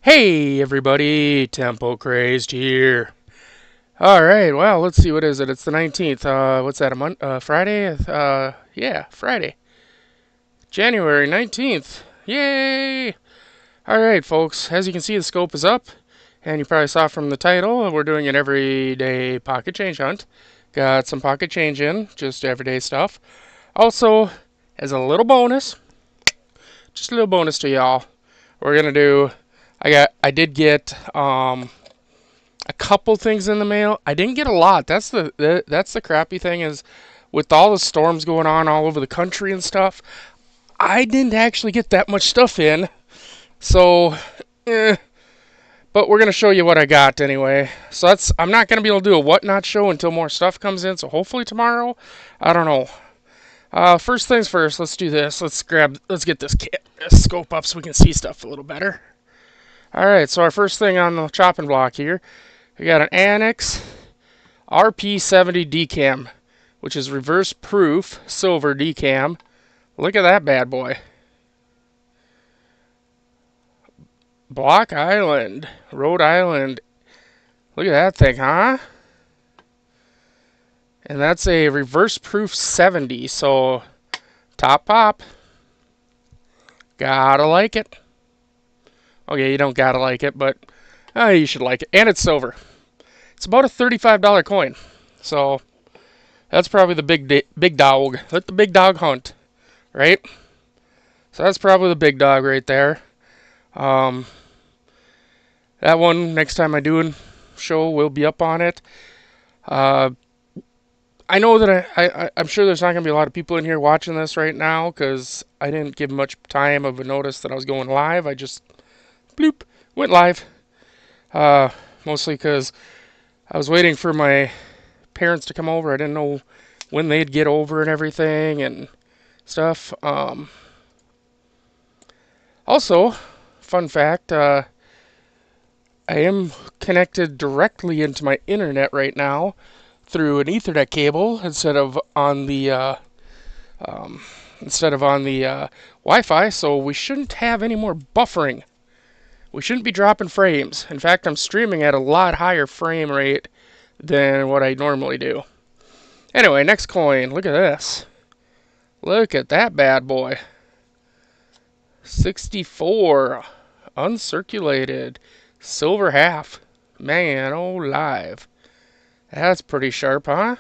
Hey everybody, Tempo Crazed here. Alright, well, let's see, what is it? It's the 19th. What's that, Friday? Yeah, Friday. January 19th. Yay! Alright, folks, as you can see, the scope is up, and you probably saw from the title, we're doing an everyday pocket change hunt. Got some pocket change in, just everyday stuff. Also, as a little bonus, just a little bonus to y'all, we're gonna do, I did get, a couple things in the mail. I didn't get a lot. That's the crappy thing is with all the storms going on all over the country and stuff. I didn't actually get that much stuff in. So, but we're gonna show you what I got anyway. So I'm not gonna be able to do a whatnot show until more stuff comes in. So hopefully tomorrow. I don't know. First things first. Let's do this. Let's get this scope up so we can see stuff a little better. All right. So our first thing on the chopping block here. We got an Annex RP70 decam, which is reverse proof silver decam. Look at that bad boy. Block Island, Rhode Island. Look at that thing, huh? And that's a reverse proof 70, so top pop. Gotta like it. Okay, you don't gotta like it, but you should like it. And it's silver. It's about a $35 coin. So that's probably the big dog. Let the big dog hunt, right? So that's probably the big dog right there. That one, next time I do a show, will be up on it. I know that I'm sure there's not going to be a lot of people in here watching this right now because I didn't give much time of a notice that I was going live. I just, bloop, went live. Mostly because I was waiting for my parents to come over. I didn't know when they'd get over and everything and stuff. Also, fun fact, I am connected directly into my internet right now through an Ethernet cable instead of on the Wi-Fi, so we shouldn't have any more buffering. We shouldn't be dropping frames. In fact, I'm streaming at a lot higher frame rate than what I normally do. Anyway, next coin. Look at this. Look at that bad boy. 64 uncirculated silver half. Man, oh live. That's pretty sharp, huh?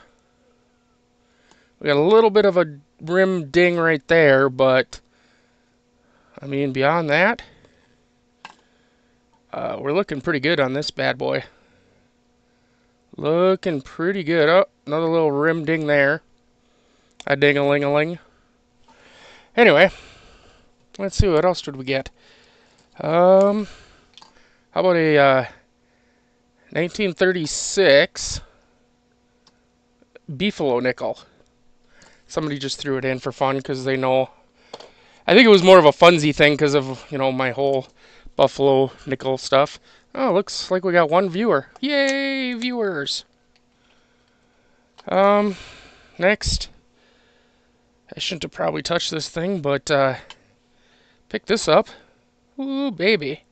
We got a little bit of a rim ding right there, but I mean, beyond that, we're looking pretty good on this bad boy. Looking pretty good. Oh, another little rim ding there. A ding-a-ling-a-ling. Anyway, let's see, what else did we get? How about a 1936 Beefalo nickel? Somebody just threw it in for fun because they know. I think it was more of a funsy thing because of, my whole Buffalo nickel stuff. Oh, looks like we got one viewer. Yay, viewers! Next. I shouldn't have probably touched this thing, but pick this up. Ooh, baby.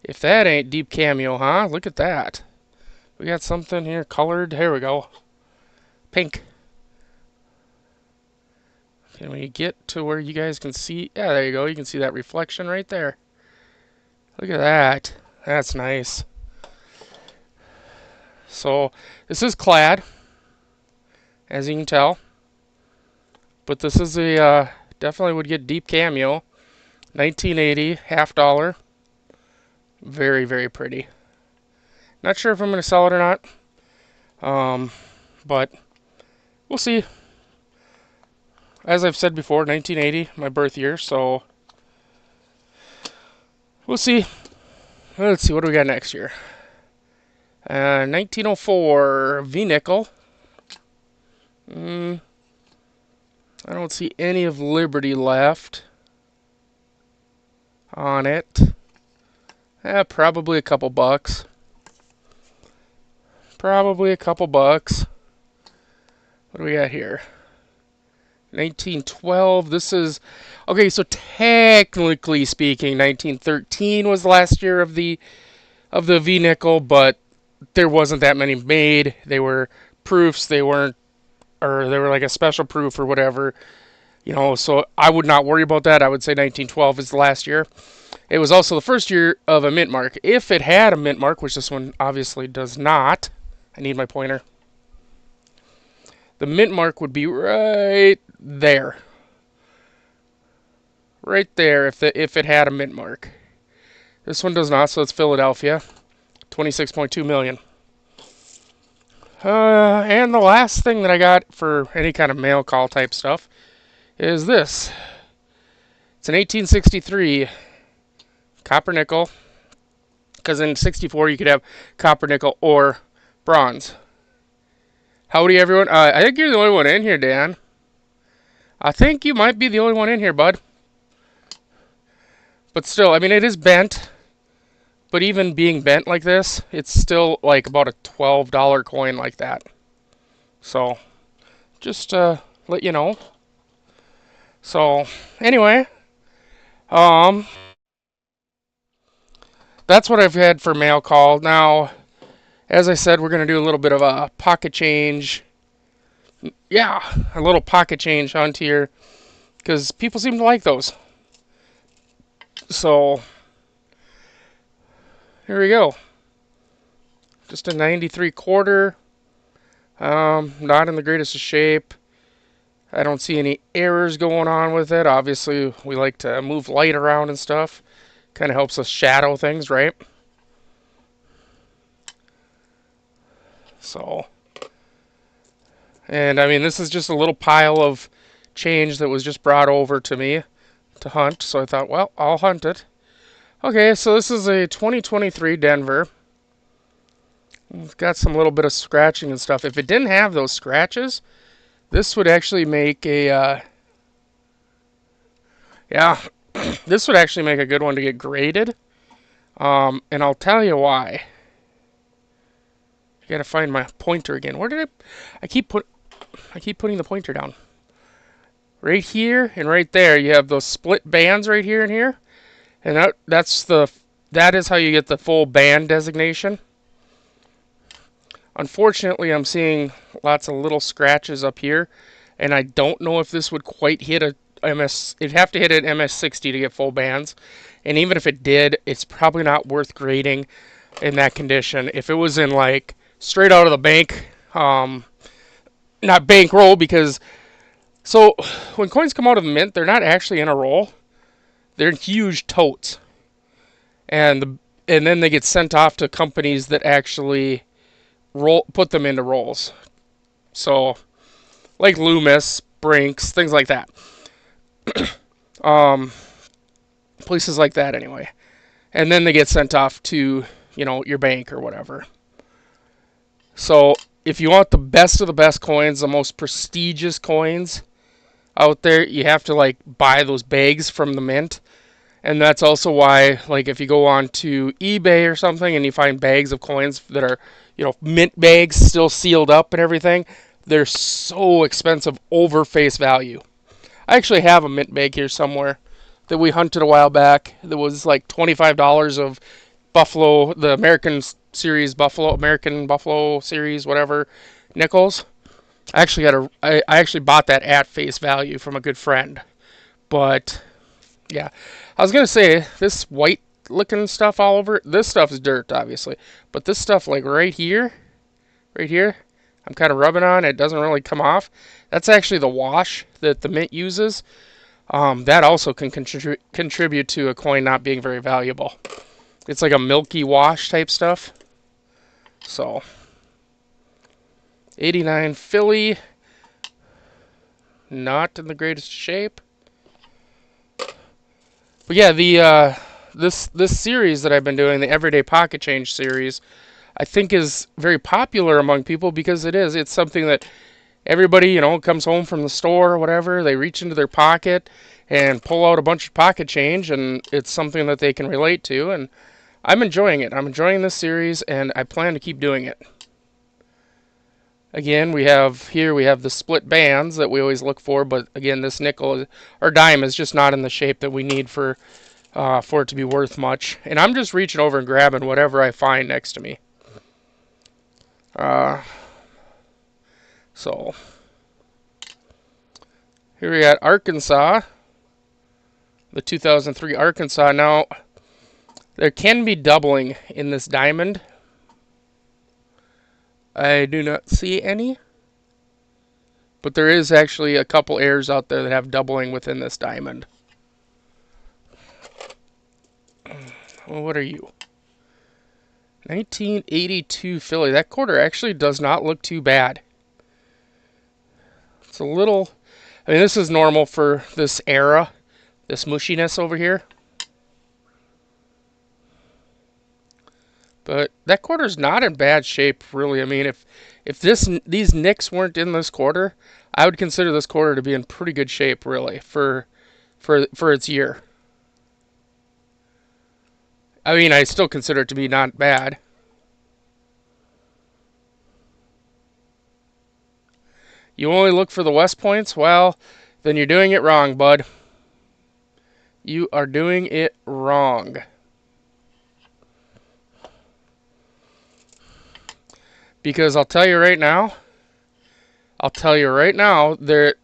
If that ain't deep cameo, huh? Look at that. We got something here colored. Here we go. Pink. Can we get to where you guys can see? Yeah, there you go. You can see that reflection right there. Look at that. That's nice. So, this is clad, as you can tell. But this is a, definitely would get deep cameo. 1980, $50. Very, very pretty. Not sure if I'm going to sell it or not. But we'll see. As I've said before, 1980, my birth year, so we'll see. Let's see, what do we got next year? 1904 V-nickel. I don't see any of Liberty left on it. Probably a couple bucks. Probably a couple bucks. What do we got here? 1912. This is okay. So technically speaking, 1913 was the last year of the V nickel, but there wasn't that many made. They were proofs. They weren't, or they were like a special proof or whatever. So I would not worry about that. I would say 1912 is the last year. It was also the first year of a mint mark. If it had a mint mark, which this one obviously does not, I need my pointer. The mint mark would be right there. Right there if it had a mint mark. This one does not, so it's Philadelphia. 26.2 million. And the last thing that I got for any kind of mail call type stuff is this. It's an 1863 copper nickel. Because in 64 you could have copper, nickel, or bronze. Howdy, everyone. I think you're the only one in here, Dan. I think you might be the only one in here, bud. But still, I mean, it is bent. But even being bent like this, it's still like about a $12 coin like that. So, just let you know. So, anyway, that's what I've had for mail call. Now, as I said, we're going to do a little bit of a pocket change. Yeah, a little pocket change hunt here. Because people seem to like those. So, here we go. Just a 93 quarter. Not in the greatest of shape. I don't see any errors going on with it. Obviously, we like to move light around and stuff. Kind of helps us shadow things, right? So, and I mean, this is just a little pile of change that was just brought over to me to hunt. So I thought, well, I'll hunt it. Okay, so this is a 2023 Denver. It's got some little bit of scratching and stuff. If it didn't have those scratches, this would actually make a, this would actually make a good one to get graded. And I'll tell you why. I gotta find my pointer again. Where did I keep putting the pointer down. Right here and right there, you have those split bands right here and here. And that is how you get the full band designation. Unfortunately, I'm seeing lots of little scratches up here, and I don't know if this would quite hit a MS. It'd have to hit an MS60 to get full bands, and even if it did, it's probably not worth grading in that condition. If it was in like straight out of the bank, not bankroll, because so when coins come out of the mint, they're not actually in a roll. They're in huge totes, and then they get sent off to companies that actually put them into rolls. So, like Loomis, Brinks, things like that. Places like that anyway. And then they get sent off to, your bank or whatever. So, if you want the best of the best coins, the most prestigious coins out there, you have to buy those bags from the mint. And that's also why, if you go on to eBay or something and you find bags of coins that are, mint bags still sealed up and everything, they're so expensive over face value. I actually have a mint bag here somewhere that we hunted a while back that was like $25 of Buffalo, the American Buffalo series, whatever, nickels. I actually bought that at face value from a good friend. But yeah, I was gonna say this white looking stuff all over it. This stuff is dirt, obviously, but this stuff right here, I'm kind of rubbing on. It doesn't really come off. That's actually the wash that the mint uses. That also can contribute to a coin not being very valuable. It's like a milky wash type stuff. So, 89 Philly, not in the greatest shape. But yeah, this series that I've been doing, the Everyday Pocket Change series, I think is very popular among people because it's something that everybody, comes home from the store or whatever, they reach into their pocket and pull out a bunch of pocket change, and it's something that they can relate to, and I'm enjoying it. I'm enjoying this series, and I plan to keep doing it. Again, we have the split bands that we always look for, but again, this nickel or dime is just not in the shape that we need for it to be worth much. And I'm just reaching over and grabbing whatever I find next to me. Uh, so here we got Arkansas, the 2003 Arkansas. Now there can be doubling in this diamond. I do not see any. But there is actually a couple airs out there that have doubling within this diamond. Well, what are you? 1982 Philly. That quarter actually does not look too bad. It's a little... I mean, this is normal for this era. This mushiness over here. But that quarter's not in bad shape, really. I mean, if these nicks weren't in this quarter, I would consider this quarter to be in pretty good shape, really, for its year. I mean, I still consider it to be not bad. You only look for the West Points? Well, then you're doing it wrong, bud. You are doing it wrong. Because I'll tell you right now, that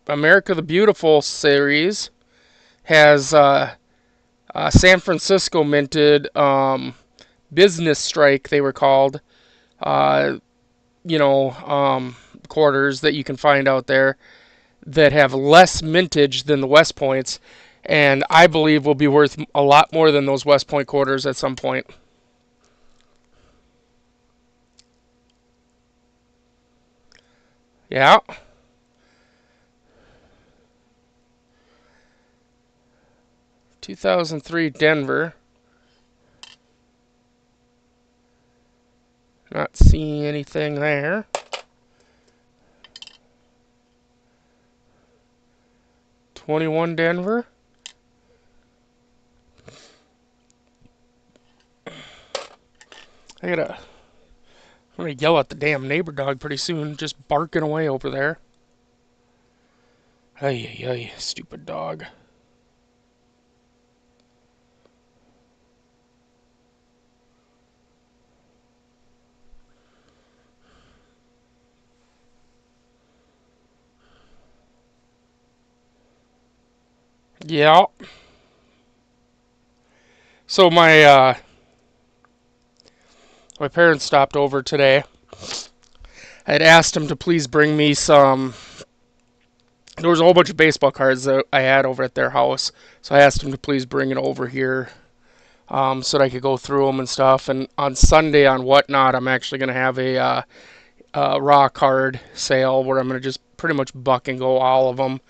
America the Beautiful series has San Francisco minted business strike, they were called. Quarters that you can find out there that have less mintage than the West Points, and I believe will be worth a lot more than those West Point quarters at some point. Yeah. (2003) Denver. Not seeing anything there. (21) Denver. I'm gonna yell at the damn neighbor dog pretty soon, just barking away over there. Ay, ay, ay, stupid dog. Yeah. So my parents stopped over today. I had asked them to please bring me some. There was a whole bunch of baseball cards that I had over at their house, so I asked them to please bring it over here so that I could go through them and stuff. And on Sunday on Whatnot, I'm actually going to have a raw card sale where I'm going to just pretty much buck and go all of them.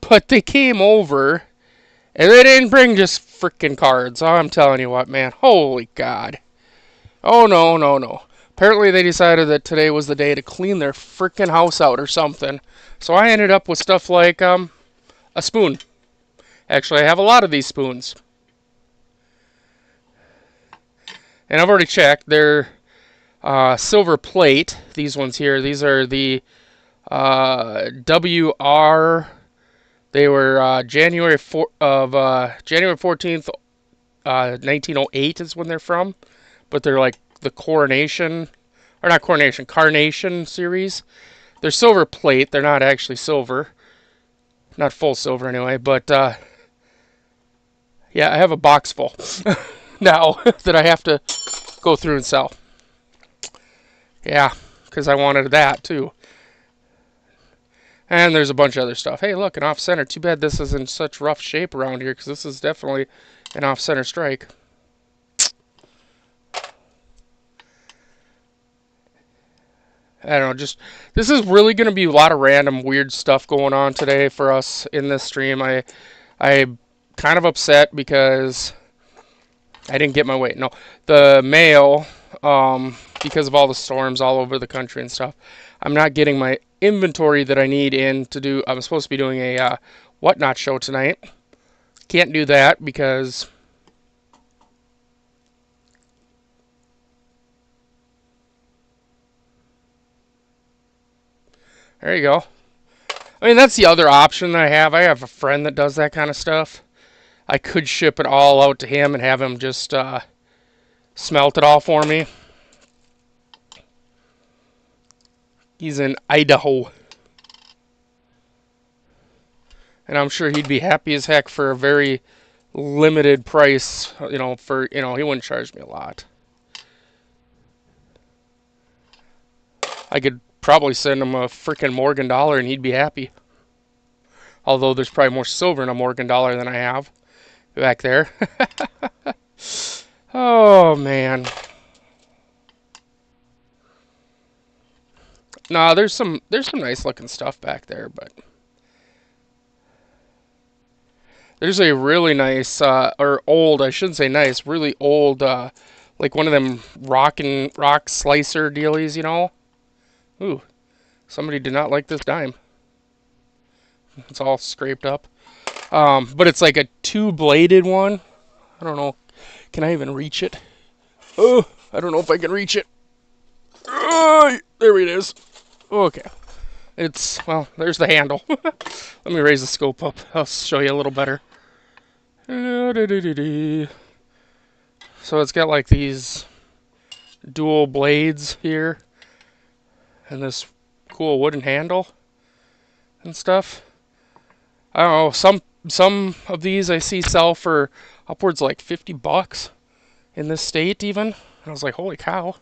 But they came over, and they didn't bring just freaking cards. I'm telling you what, man. Holy God. Oh, no, no, no. Apparently they decided that today was the day to clean their freaking house out or something. So I ended up with stuff like a spoon. Actually, I have a lot of these spoons. And I've already checked. They're silver plate. These ones here. These are the WR. They were January 14th, 1908 is when they're from. But they're like the Carnation series. They're silver plate. They're not actually silver. Not full silver anyway. But yeah, I have a box full now that I have to go through and sell. Yeah, because I wanted that too. And there's a bunch of other stuff. Hey, look, an off-center. Too bad this is in such rough shape around here, because this is definitely an off-center strike. I don't know, this is really going to be a lot of random weird stuff going on today for us in this stream. I'm kind of upset because I didn't get my weight. No, the mail, because of all the storms all over the country and stuff, I'm not getting my inventory that I need in to do. I'm supposed to be doing a Whatnot show tonight. Can't do that because There you go. I mean, that's the other option that I have. I have a friend that does that kind of stuff. I could ship it all out to him and have him just smelt it all for me. He's in Idaho. And I'm sure he'd be happy as heck for a very limited price. He wouldn't charge me a lot. I could probably send him a freaking Morgan dollar and he'd be happy. Although there's probably more silver in a Morgan dollar than I have back there. Oh man. Nah, there's some nice looking stuff back there, but there's a really nice or old, I shouldn't say nice, really old like one of them rock slicer dealies. Ooh, somebody did not like this dime. It's all scraped up. But it's like a two-bladed one. I don't know. Can I even reach it? Oh, I don't know if I can reach it. Oh, there it is. Okay. Well, there's the handle. Let me raise the scope up. I'll show you a little better. So it's got like these dual blades here. And this cool wooden handle and stuff. I don't know, some of these I see sell for upwards like $50 in this state even. And I was like, holy cow.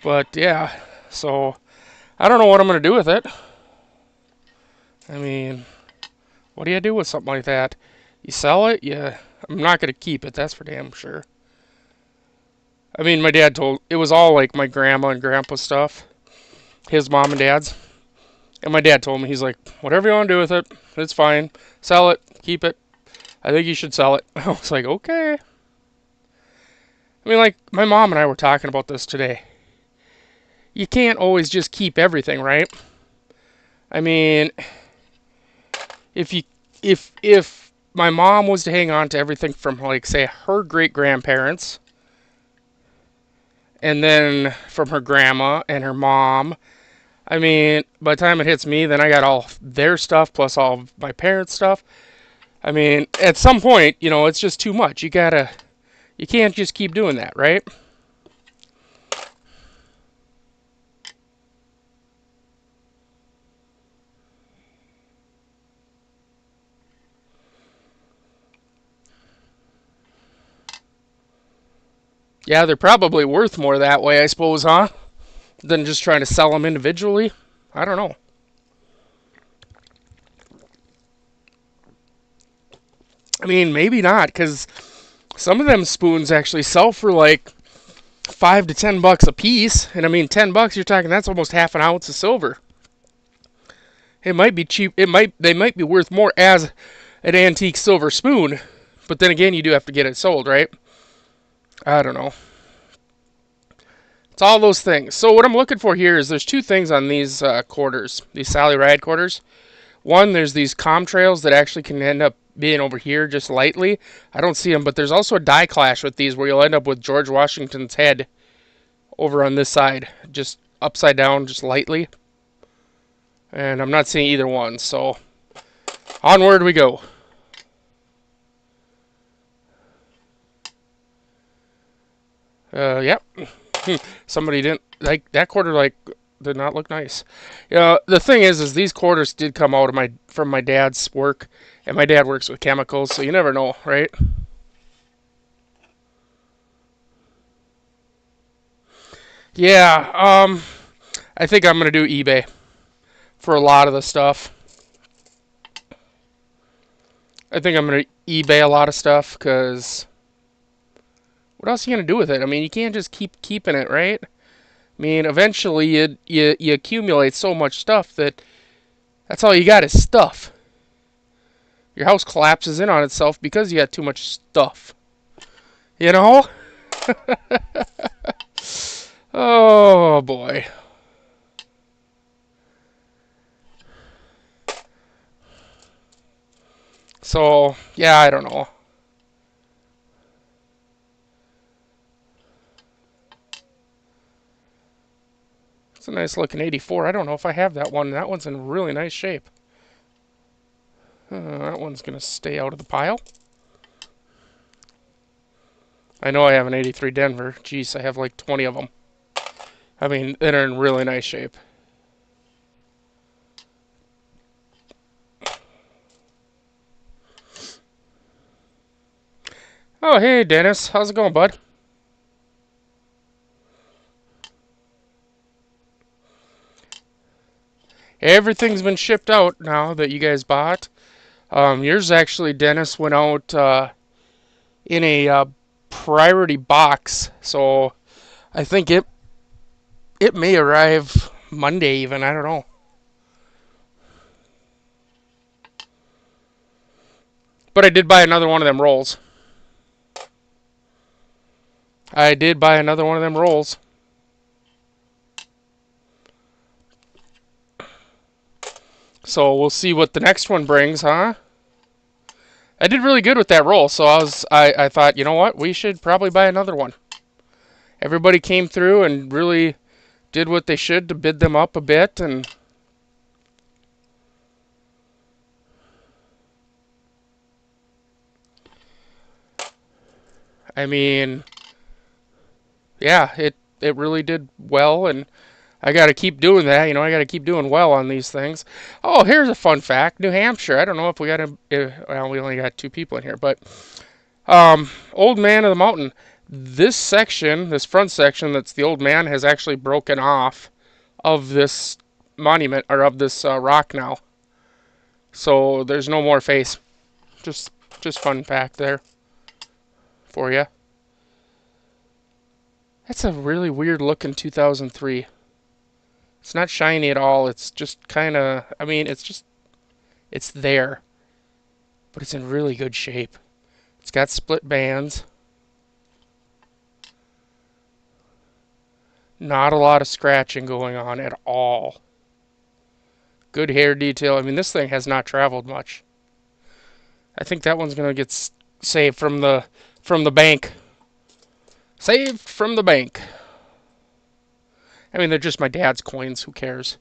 But yeah, so I don't know what I'm gonna do with it. I mean, what do you do with something like that? You sell it? Yeah, I'm not gonna keep it, that's for damn sure. I mean, my dad told it was all like my grandma and grandpa stuff, his mom and dad's. And my dad told me, he's like, whatever you want to do with it, it's fine. Sell it, keep it. I think you should sell it. I was like, okay. I mean, like, my mom and I were talking about this today. You can't always just keep everything, right? I mean, if my mom was to hang on to everything from, like, say, her great-grandparents, and then from her grandma and her mom, I mean, by the time it hits me, then I got all their stuff plus all of my parents' stuff. I mean, at some point, it's just too much. You can't just keep doing that, right? Yeah, they're probably worth more that way, I suppose, huh? Than just trying to sell them individually. I don't know. I mean, maybe not, because some of them spoons actually sell for like $5 to $10 a piece, and I mean, $10, you're talking that's almost half an ounce of silver. It might be cheap. They might be worth more as an antique silver spoon, but then again, you do have to get it sold, right? I don't know. It's all those things. So what I'm looking for here is there's two things on these quarters, these Sally Ride quarters. One, there's these contrails that actually can end up being over here just lightly. I don't see them, but there's also a die clash with these where you'll end up with George Washington's head over on this side, just upside down, just lightly. And I'm not seeing either one, so onward we go. Yep. Somebody didn't like that quarter. Did not look nice. The thing is these quarters did come out of from my dad's work, and my dad works with chemicals, so you never know, right? Yeah. I think I'm gonna do eBay for a lot of the stuff. I think I'm gonna eBay a lot of stuff because what else are you gonna do with it? I mean, you can't just keep keeping it, right? I mean, eventually you accumulate so much stuff that's all you got is stuff. Your house collapses in on itself because you got too much stuff. You know? Oh boy. So, yeah, I don't know. It's a nice looking 84. I don't know if I have that one. That one's in really nice shape. That one's going to stay out of the pile. I know I have an 83 Denver. Jeez, I have like 20 of them. I mean, they're in really nice shape. Oh, hey, Dennis. How's it going, bud? Everything's been shipped out now that you guys bought. Yours actually, Dennis, went out in a priority box, so I think it may arrive Monday even. I don't know. But I did buy another one of them rolls. I did buy another one of them rolls. So we'll see what the next one brings, huh? I did really good with that roll, so I thought, you know what, we should probably buy another one. Everybody came through and really did what they should to bid them up a bit, and I mean, yeah, it really did well, and I got to keep doing that. You know, I got to keep doing well on these things. Oh, here's a fun fact: New Hampshire. I don't know if we got well, we only got 2 people in here, but Old Man of the Mountain. This section, this front section, that's the Old Man, has actually broken off of this monument or of this rock now. So there's no more face. Just fun fact there for you. That's a really weird looking 2003. It's not shiny at all. It's just kind of, I mean, it's there. But it's in really good shape. It's got split bands. Not a lot of scratching going on at all. Good hair detail. I mean, this thing has not traveled much. I think that one's going to get saved from the bank. Saved from the bank. I mean, they're just my dad's coins. Who cares?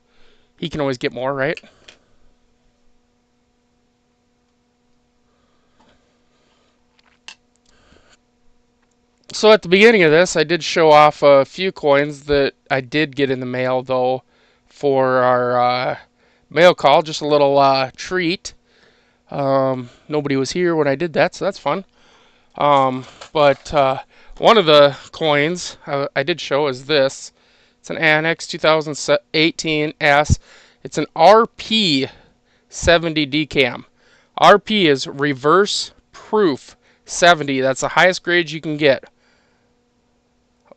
He can always get more, right? So at the beginning of this, I did show off a few coins that I did get in the mail, though, for our mail call. Just a little treat. Nobody was here when I did that, so that's fun. But one of the coins I did show is this. It's an Annex 2018S. It's an RP 70 DCAM. RP is reverse proof 70. That's the highest grade you can get.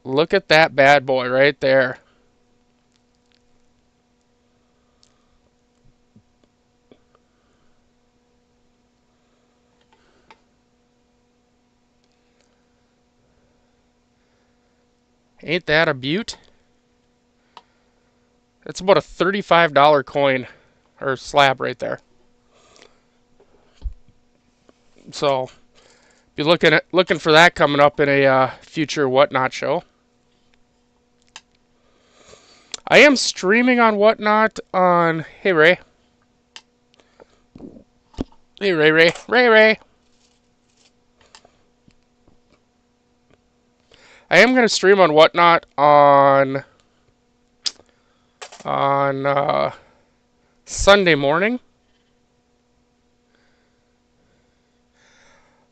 Look at that bad boy right there. Ain't that a beaut? That's about a $35 coin or slab right there. So be looking for that coming up in a future Whatnot show. I am streaming on Whatnot on. Hey Ray. Hey Ray. I am gonna stream on Whatnot on Sunday morning.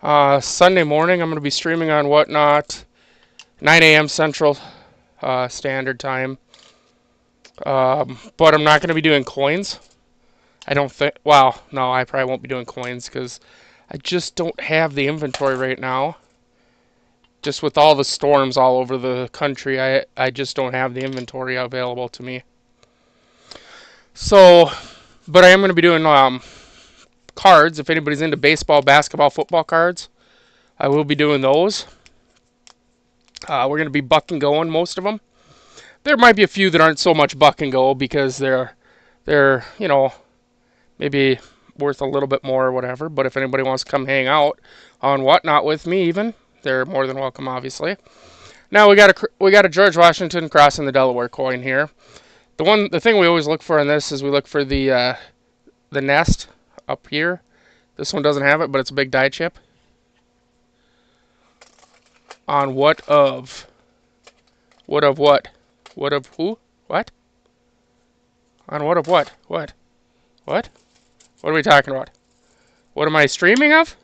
Sunday morning, I'm going to be streaming on Whatnot, 9 a.m. Central Standard Time. But I'm not going to be doing coins. I don't think. Well, no, I probably won't be doing coins because I just don't have the inventory right now. Just with all the storms all over the country, I just don't have the inventory available to me. So, but I am going to be doing cards. If anybody's into baseball, basketball, football cards, I will be doing those. We're going to be buck and going, most of them. There might be a few that aren't so much buck and go because they're you know, maybe worth a little bit more or whatever. But if anybody wants to come hang out on Whatnot with me, even, they're more than welcome, obviously. Now we got a George Washington crossing the Delaware coin here. The thing we always look for in this is we look for the nest up here. This one doesn't have it, but it's a big die chip. On what of what? What of who? What? On what of what? What? What? What are we talking about? What am I streaming of?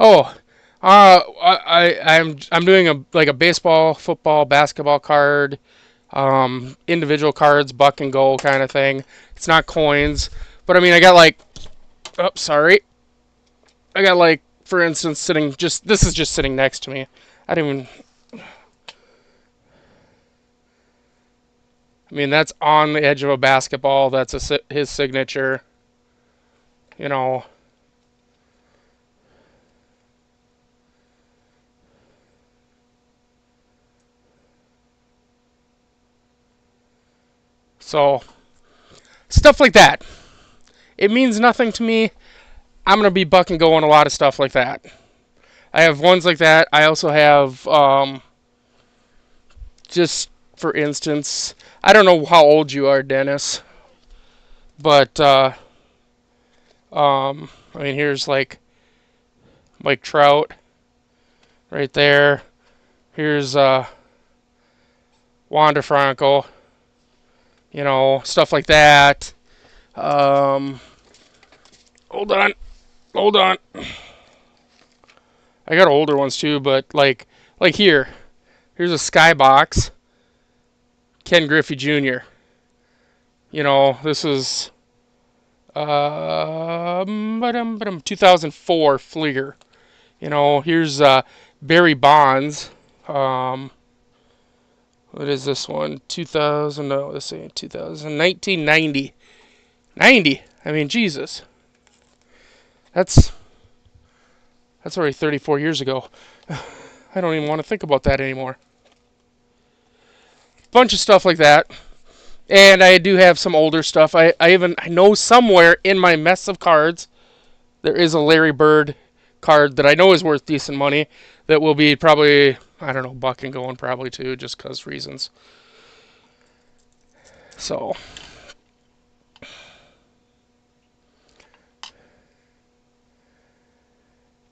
Oh, I'm doing a baseball, football, basketball card, individual cards, buck and go kind of thing. It's not coins, but I mean I got like, oh sorry, I got like for instance sitting just this is just sitting next to me. I didn't even. I mean that's on the edge of a basketball. That's his signature. You know. So stuff like that. It means nothing to me. I'm gonna be buck and go on a lot of stuff like that. I have ones like that. I also have just for instance, I don't know how old you are, Dennis, but I mean here's like Mike Trout right there. Here's Wander Franco. You know, stuff like that. Um, hold on. I got older ones too, but like here's a Skybox, Ken Griffey Jr. You know, this is 2004 Fleer. You know, here's Barry Bonds. What is this one? 2000? No, this ain't 2000. 1990. 90. I mean, Jesus. That's already 34 years ago. I don't even want to think about that anymore. Bunch of stuff like that. And I do have some older stuff. I know somewhere in my mess of cards there is a Larry Bird card that I know is worth decent money that will be probably, I don't know, buck and going probably too, just because reasons. So,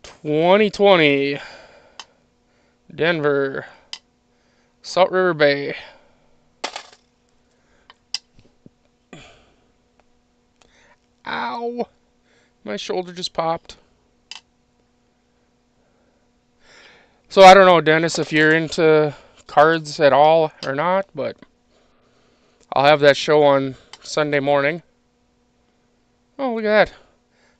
$2020 Denver Salt River Bay. Ow! My shoulder just popped. So I don't know, Dennis, if you're into cards at all or not, but I'll have that show on Sunday morning. Oh, look at that.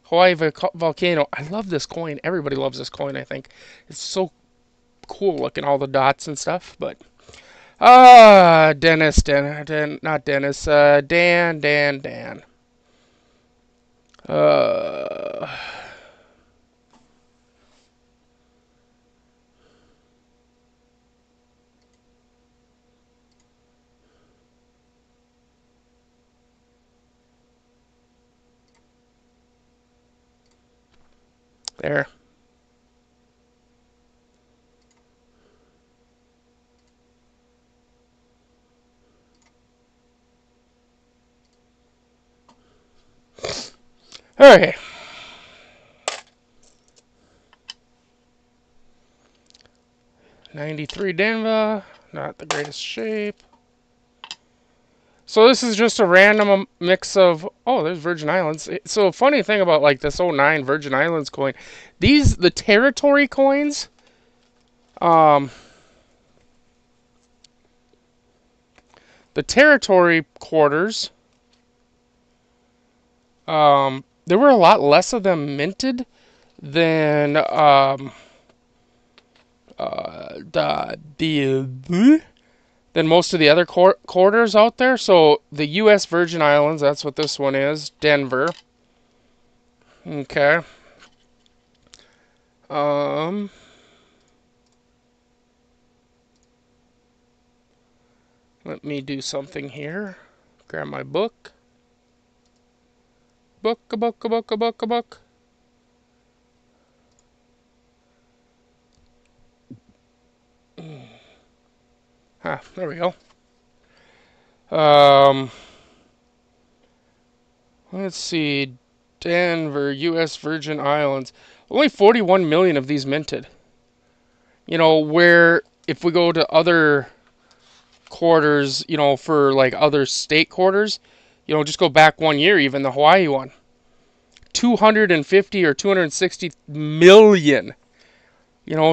Hawaii Volcano. I love this coin. Everybody loves this coin, I think. It's so cool looking, all the dots and stuff, but Dennis, not Dennis, Dan. Uh, there. Okay. '93 Denver, not the greatest shape. So this is just a random mix of, oh, there's Virgin Islands. So funny thing about like this '09 Virgin Islands coin, the territory coins, the territory quarters, there were a lot less of them minted than than most of the other quarters out there. So the U.S. Virgin Islands, that's what this one is, Denver. Okay. Let me do something here. Grab my book. Book, a book, a book, a book, a book. Ah, there we go. Um, let's see. Denver, U.S. Virgin Islands. Only 41 million of these minted. Where if we go to other quarters, for like other state quarters, just go back 1 year, even the Hawaii one. 250 or 260 million.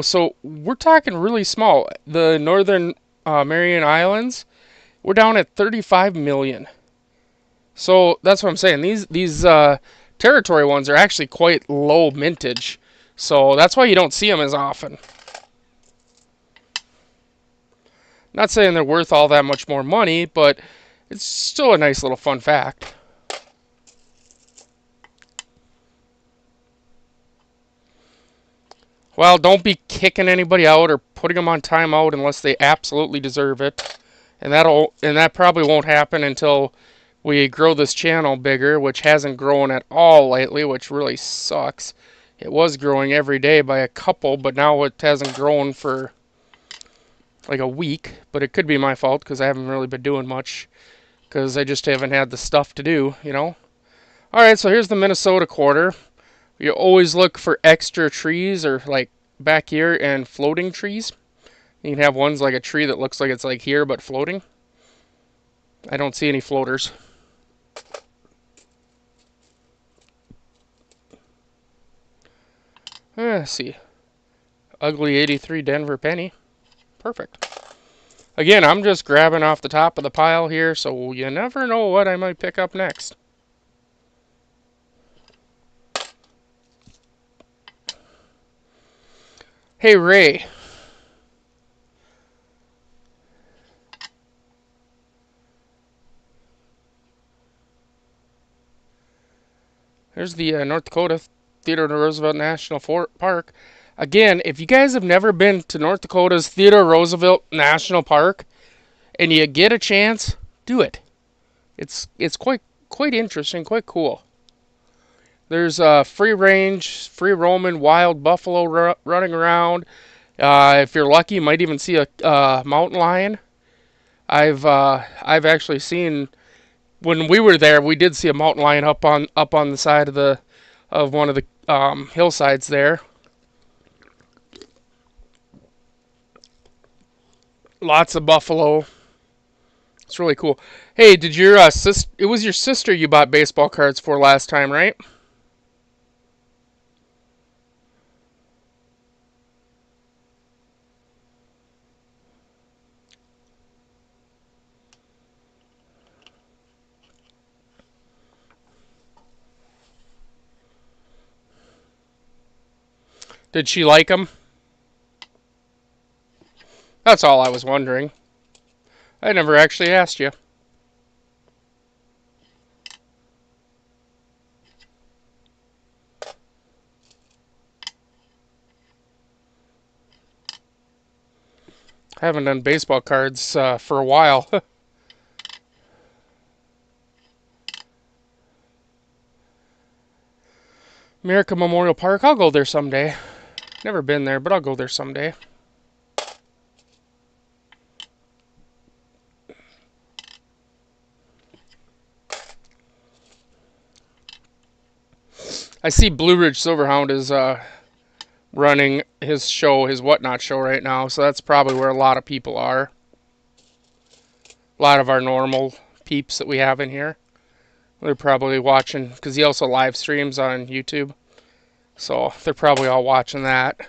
So we're talking really small. The Northern Mariana Islands, we're down at 35 million. So that's what I'm saying. These territory ones are actually quite low mintage. So that's why you don't see them as often. Not saying they're worth all that much more money, but it's still a nice little fun fact. Well, don't be kicking anybody out or putting them on timeout unless they absolutely deserve it. And that probably won't happen until we grow this channel bigger, which hasn't grown at all lately, which really sucks. It was growing every day by a couple, but now it hasn't grown for like a week. But it could be my fault because I haven't really been doing much because I just haven't had the stuff to do. Alright, so here's the Minnesota quarter. You always look for extra trees or like back here and floating trees. You can have ones like a tree that looks like it's like here but floating. I don't see any floaters. Let's see. Ugly 83 Denver penny. Perfect. Again, I'm just grabbing off the top of the pile here, so you never know what I might pick up next. Hey, Ray. There's the North Dakota Theodore Roosevelt National Park. Again, if you guys have never been to North Dakota's Theodore Roosevelt National Park and you get a chance, do it. It's quite interesting, quite cool. There's free range, free roaming wild buffalo running around. If you're lucky, you might even see a mountain lion. I've actually seen when we were there, we did see a mountain lion up on the side of one of the hillsides there. Lots of buffalo. It's really cool. Hey, did your sister? It was your sister you bought baseball cards for last time, right? Did she like them? That's all I was wondering. I never actually asked you. I haven't done baseball cards for a while. America Memorial Park. I'll go there someday. Never been there, but I'll go there someday. I see Blue Ridge Silverhound is running his show, his Whatnot show right now, so that's probably where a lot of people are. A lot of our normal peeps that we have in here. They're probably watching, because he also live streams on YouTube. So they're probably all watching that.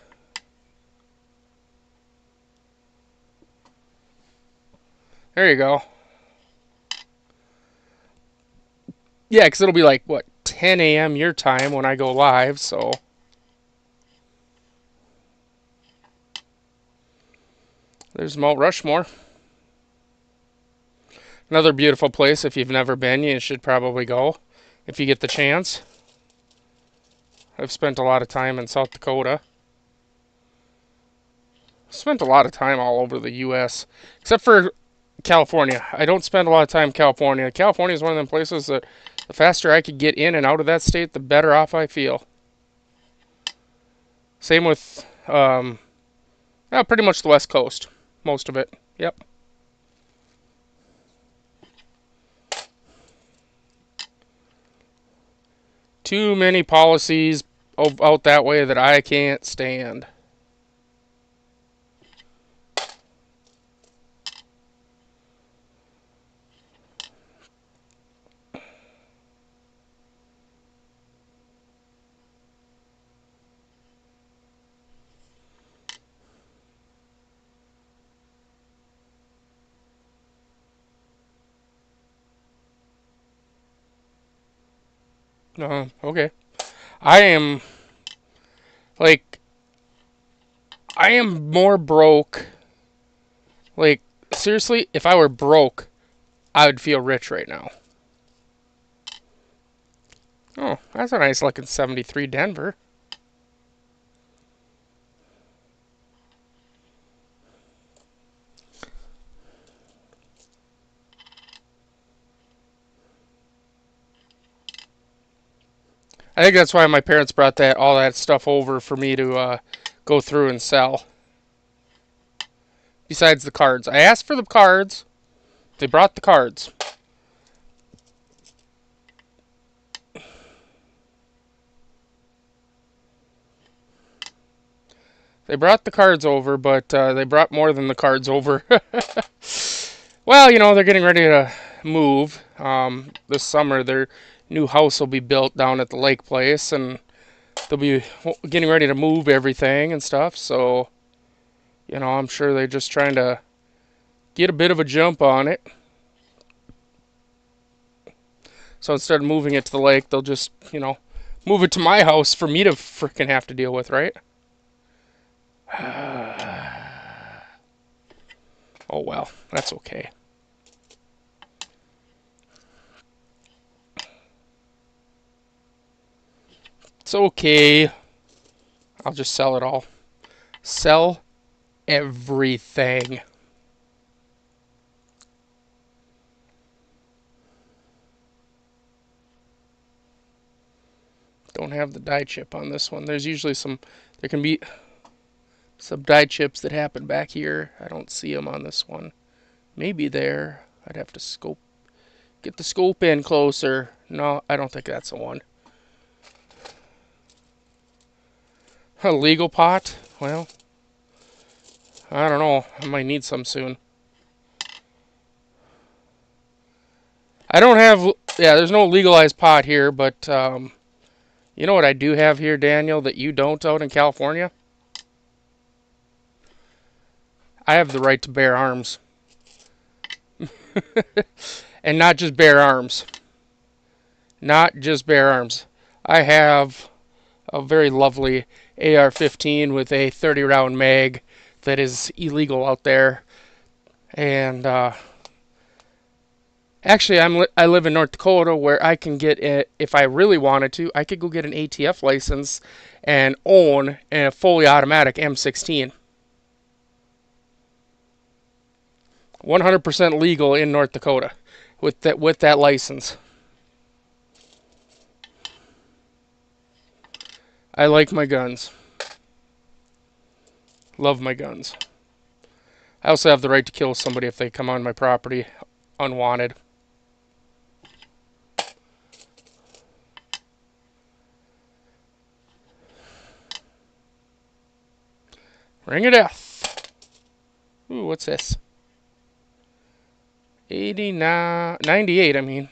There you go. Yeah, because it'll be like, what, 10 a.m. your time when I go live, so. There's Mount Rushmore. Another beautiful place. If you've never been, you should probably go if you get the chance. I've spent a lot of time in South Dakota. Spent a lot of time all over the U.S. Except for California. I don't spend a lot of time in California. California is one of them places that the faster I could get in and out of that state, the better off I feel. Same with pretty much the West Coast. Most of it. Yep. Too many policies out that way that I can't stand. Okay. I am like I am more broke. Like seriously, if I were broke, I would feel rich right now. Oh, that's a nice looking 73 Denver. I think that's why my parents brought that all that stuff over for me to go through and sell. Besides the cards, I asked for the cards. They brought the cards. They brought the cards over, but they brought more than the cards over. Well, they're getting ready to move. This summer, their new house will be built down at the lake place, and they'll be getting ready to move everything and stuff. So, I'm sure they're just trying to get a bit of a jump on it. So instead of moving it to the lake, they'll just, move it to my house for me to frickin' have to deal with, right? Oh well, that's okay. It's okay. I'll just sell it all. Sell everything. Don't have the die chip on this one. There's usually there can be some die chips that happen back here. I don't see them on this one. Maybe there. I'd have to get the scope in closer. No, I don't think that's the one. A legal pot? Well, I don't know. I might need some soon. I don't have, there's no legalized pot here, but you know what I do have here, Daniel, that you don't out in California? I have the right to bear arms. And not just bear arms. Not just bear arms. I have a very lovely AR-15 with a 30-round mag that is illegal out there. And actually, I live in North Dakota where I can get it, if I really wanted to, I could go get an ATF license and own a fully automatic M16. 100% legal in North Dakota with that license. I like my guns. Love my guns. I also have the right to kill somebody if they come on my property unwanted. Ring of Death. Ooh, what's this? 89, 98, I mean.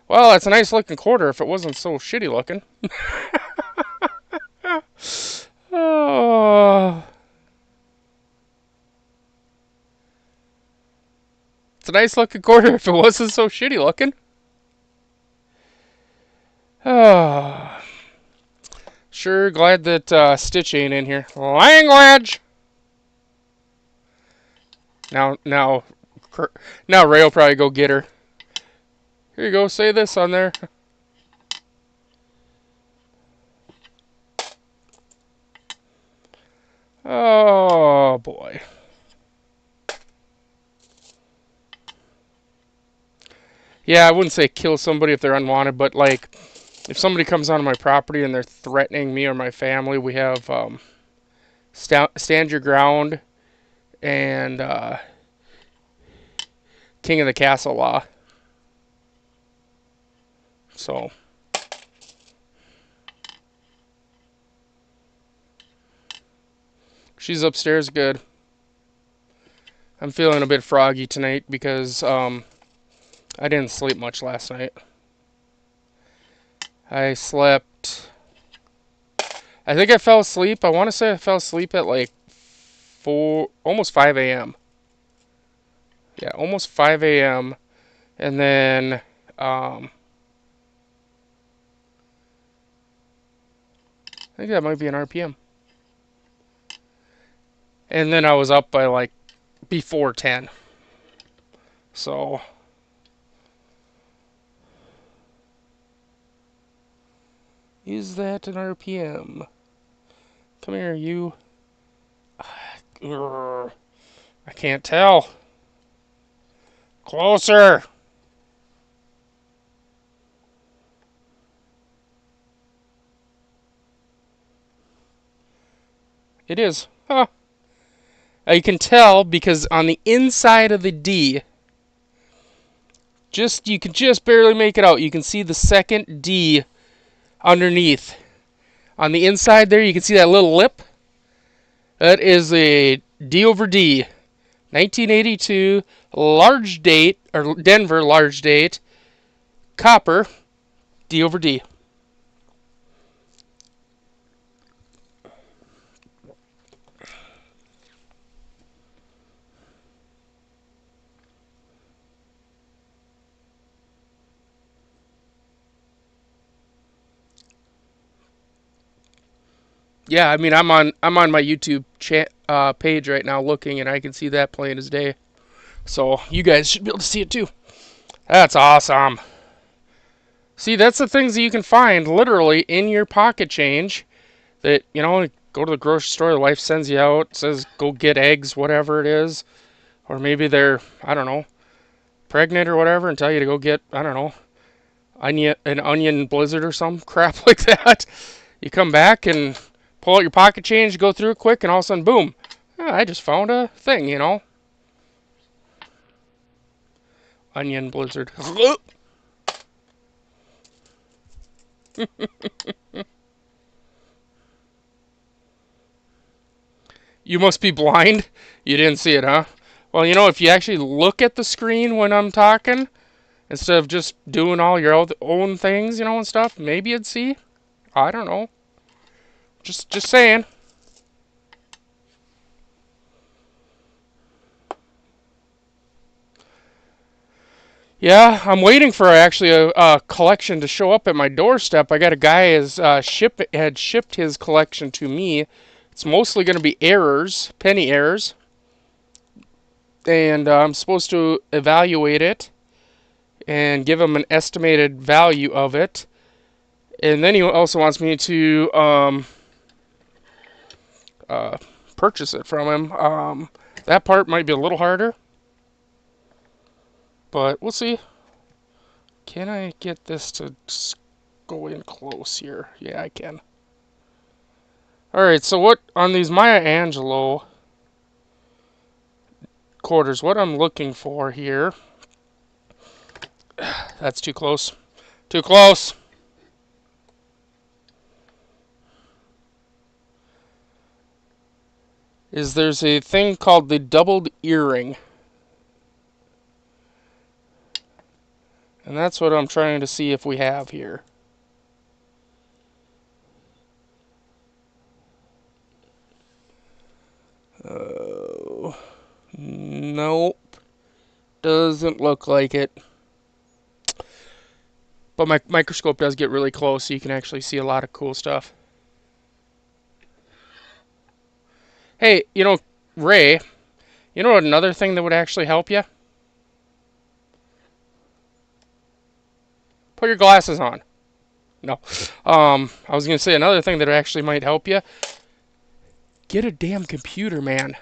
Well, that's a nice looking quarter if it wasn't so shitty looking. Oh. It's a nice looking quarter if it wasn't so shitty looking. Oh. Sure glad that Stitch ain't in here. Language! Now, Ray will probably go get her. Here you go, say this on there. Oh, boy. Yeah, I wouldn't say kill somebody if they're unwanted, but like if somebody comes onto my property and they're threatening me or my family, we have stand your ground and king of the castle law. So she's upstairs good. I'm feeling a bit froggy tonight because I didn't sleep much last night. I slept. I think I fell asleep. I want to say I fell asleep at like almost 5 a.m. Yeah, almost 5 a.m. And then I think that might be an RPM. And then I was up by like before 10. So is that an RPM? Come here, you. I can't tell. Closer. It is. Huh. You can tell because on the inside of the D, you can just barely make it out. You can see the second D underneath. On the inside there, you can see that little lip. That is a D over D. 1982, large date, or Denver large date, copper, D over D. Yeah, I mean I'm on my YouTube page right now looking, and I can see that plain as day. So you guys should be able to see it too. That's awesome. See, that's the things that you can find literally in your pocket change. That go to the grocery store. The wife sends you out, says go get eggs, whatever it is, or maybe they're I don't know pregnant or whatever, and tell you to go get I don't know an onion blizzard or some crap like that. You come back and pull out your pocket change, go through it quick, and all of a sudden, boom! I just found a thing. Onion blizzard. You must be blind. You didn't see it, huh? Well, if you actually look at the screen when I'm talking, instead of just doing all your own things, and stuff, maybe you'd see. I don't know. Just saying. Yeah, I'm waiting for actually a collection to show up at my doorstep. I got a guy had shipped his collection to me. It's mostly going to be errors, penny errors, and I'm supposed to evaluate it and give him an estimated value of it. And then he also wants me to purchase it from him. That part might be a little harder, but we'll see. Can I get this to go in close here? Yeah, I can. Alright, so what on these Maya Angelou quarters, what I'm looking for here. That's too close. Too close. There's a thing called the doubled earring. And that's what I'm trying to see if we have here. Oh, nope. Doesn't look like it. But my microscope does get really close, so you can actually see a lot of cool stuff. Hey, Ray, another thing that would actually help you? Put your glasses on. No. I was going to say another thing that actually might help you. Get a damn computer, man.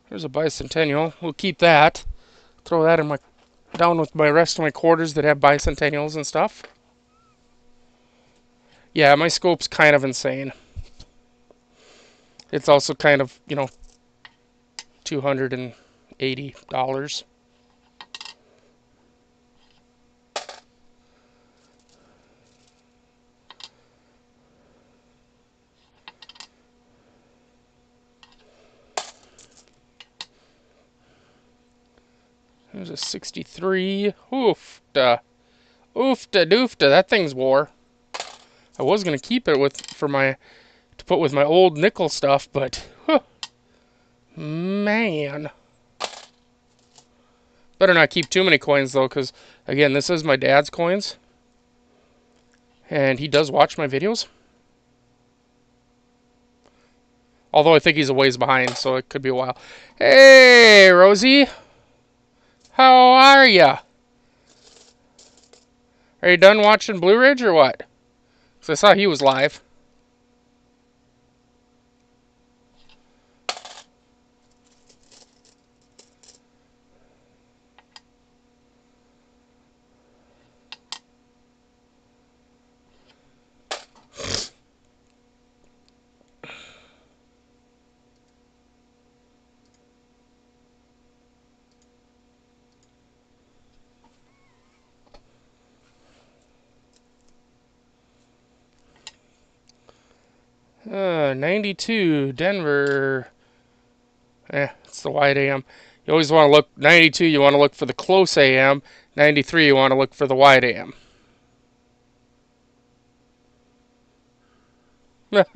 There's a bicentennial. We'll keep that. Throw that in my down with my rest of my quarters that have bicentennials and stuff. Yeah, my scope's kind of insane. It's also kind of, $280. There's a 63. Oofta. Oofta doofta. That thing's war. I was gonna keep it to put with my old nickel stuff, but man. Better not keep too many coins though, because again, this is my dad's coins. And he does watch my videos. Although I think he's a ways behind, so it could be a while. Hey, Rosie. How are ya? Are you done watching Blue Ridge or what? Because I saw he was live. Uh, 92, Denver. It's the wide AM. You always want to look, 92, you want to look for the close AM. 93, you want to look for the wide AM. Let's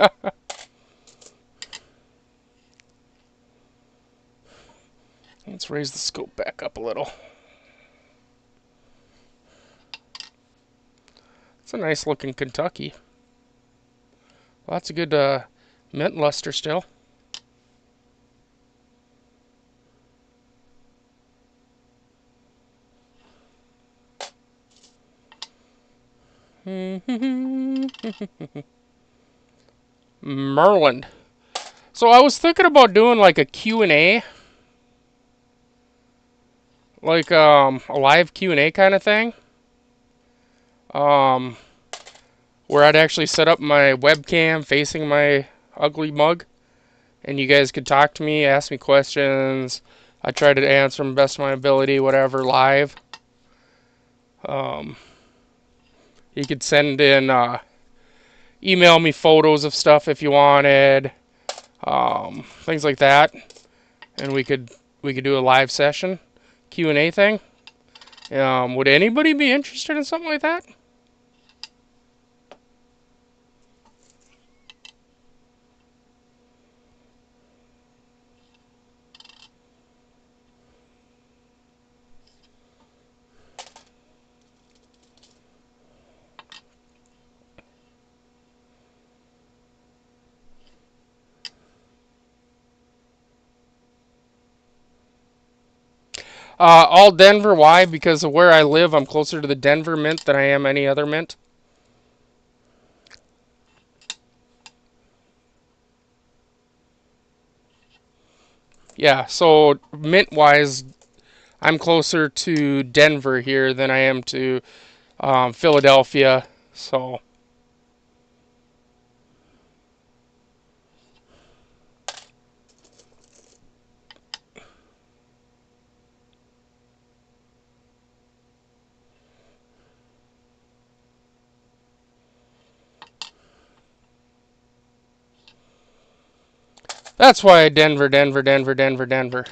raise the scope back up a little. It's a nice looking Kentucky. Lots of good mint luster still. Merlin. So I was thinking about doing like a Q&A. Like a live Q&A kind of thing. Where I'd actually set up my webcam facing my ugly mug. And you guys could talk to me, ask me questions. I try to answer them best of my ability, whatever, live. You could send in, email me photos of stuff if you wanted, things like that, and we could do a live session, Q&A thing. Would anybody be interested in something like that? All Denver. Why? Because of where I live, I'm closer to the Denver Mint than I am any other mint. Yeah, so mint-wise, I'm closer to Denver here than I am to Philadelphia. So that's why Denver, Denver, Denver, Denver, Denver.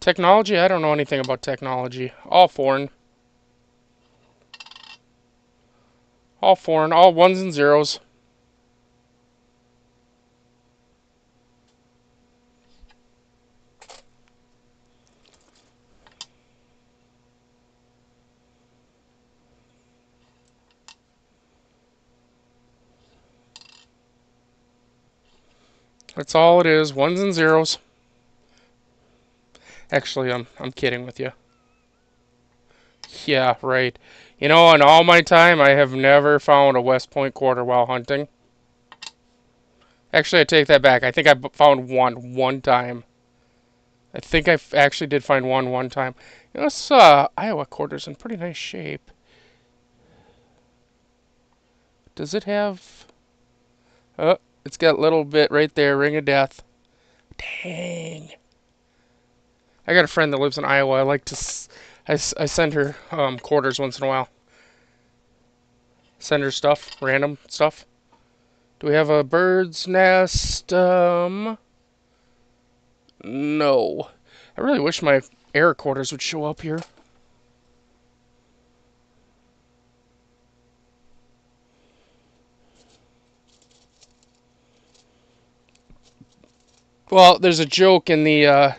Technology? I don't know anything about technology. All foreign. All foreign. All ones and zeros. That's all it is. Ones and zeros. Actually, I'm kidding with you. Yeah, right. You know, in all my time, I have never found a West Point quarter while hunting. Actually, I take that back. I think I found one time. I think I actually did find one time. You know, this Iowa quarter's in pretty nice shape. Does it have? Oh, it's got a little bit right there, ring of death. Dang. I got a friend that lives in Iowa. I like to, I send her quarters once in a while. Send her stuff, random stuff. Do we have a bird's nest? No. I really wish my air quarters would show up here. Well, there's a joke in the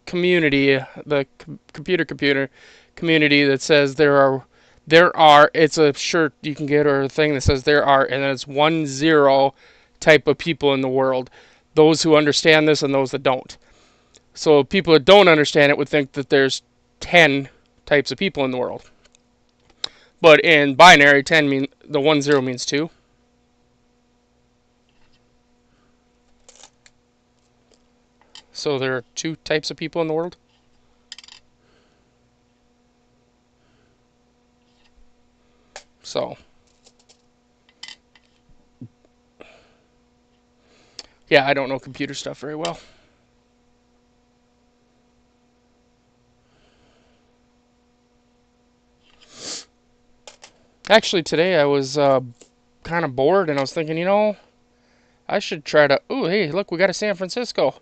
community, the computer community that says there are. It's a shirt you can get or a thing that says there are, and then it's 10 type of people in the world. Those who understand this and those that don't. So people that don't understand it would think that there's 10 types of people in the world. But in binary, 10 mean the 10 means two. So there are two types of people in the world. So yeah, I don't know computer stuff very well. Actually, today I was kind of bored and I was thinking, I should try to. Oh, hey, look, we got a San Francisco.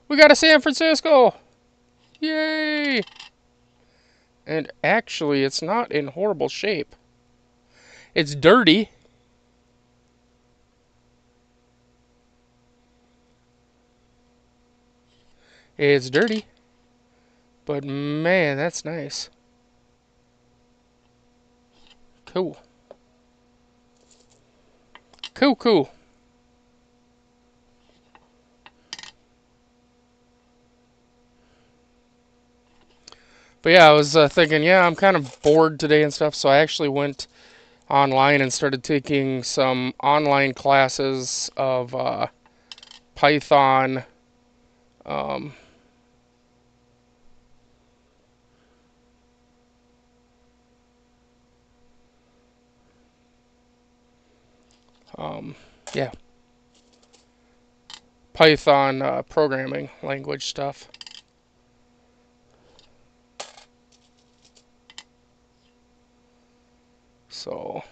We got a San Francisco! Yay! And actually, it's not in horrible shape. It's dirty. It's dirty. But man, that's nice. Cool. Cool, cool. But yeah, I was thinking, yeah, I'm kind of bored today and stuff, so I actually went online and started taking some online classes of Python. Um, um, yeah, Python programming language stuff. So,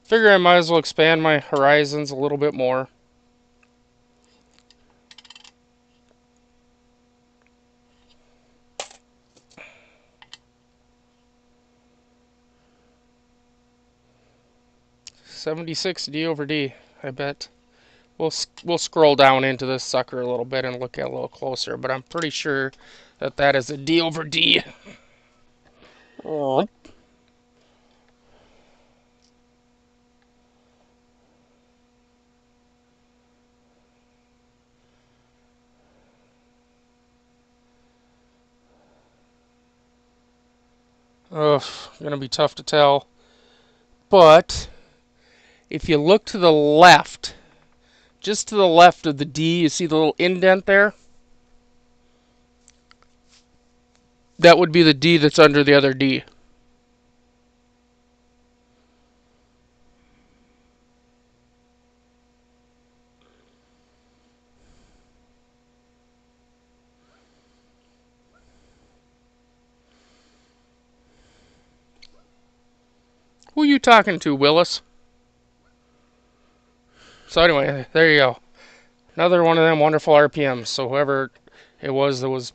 figure I might as well expand my horizons a little bit more. $76 D over D, I bet. We'll scroll down into this sucker a little bit and look at it a little closer, but I'm pretty sure that that is a D over D. Oh. Ugh, gonna be tough to tell. But if you look to the left, just to the left of the D, you see the little indent there? That would be the D that's under the other D. Who are you talking to, Willis? So anyway, there you go. Another one of them wonderful RPMs. So whoever it was that was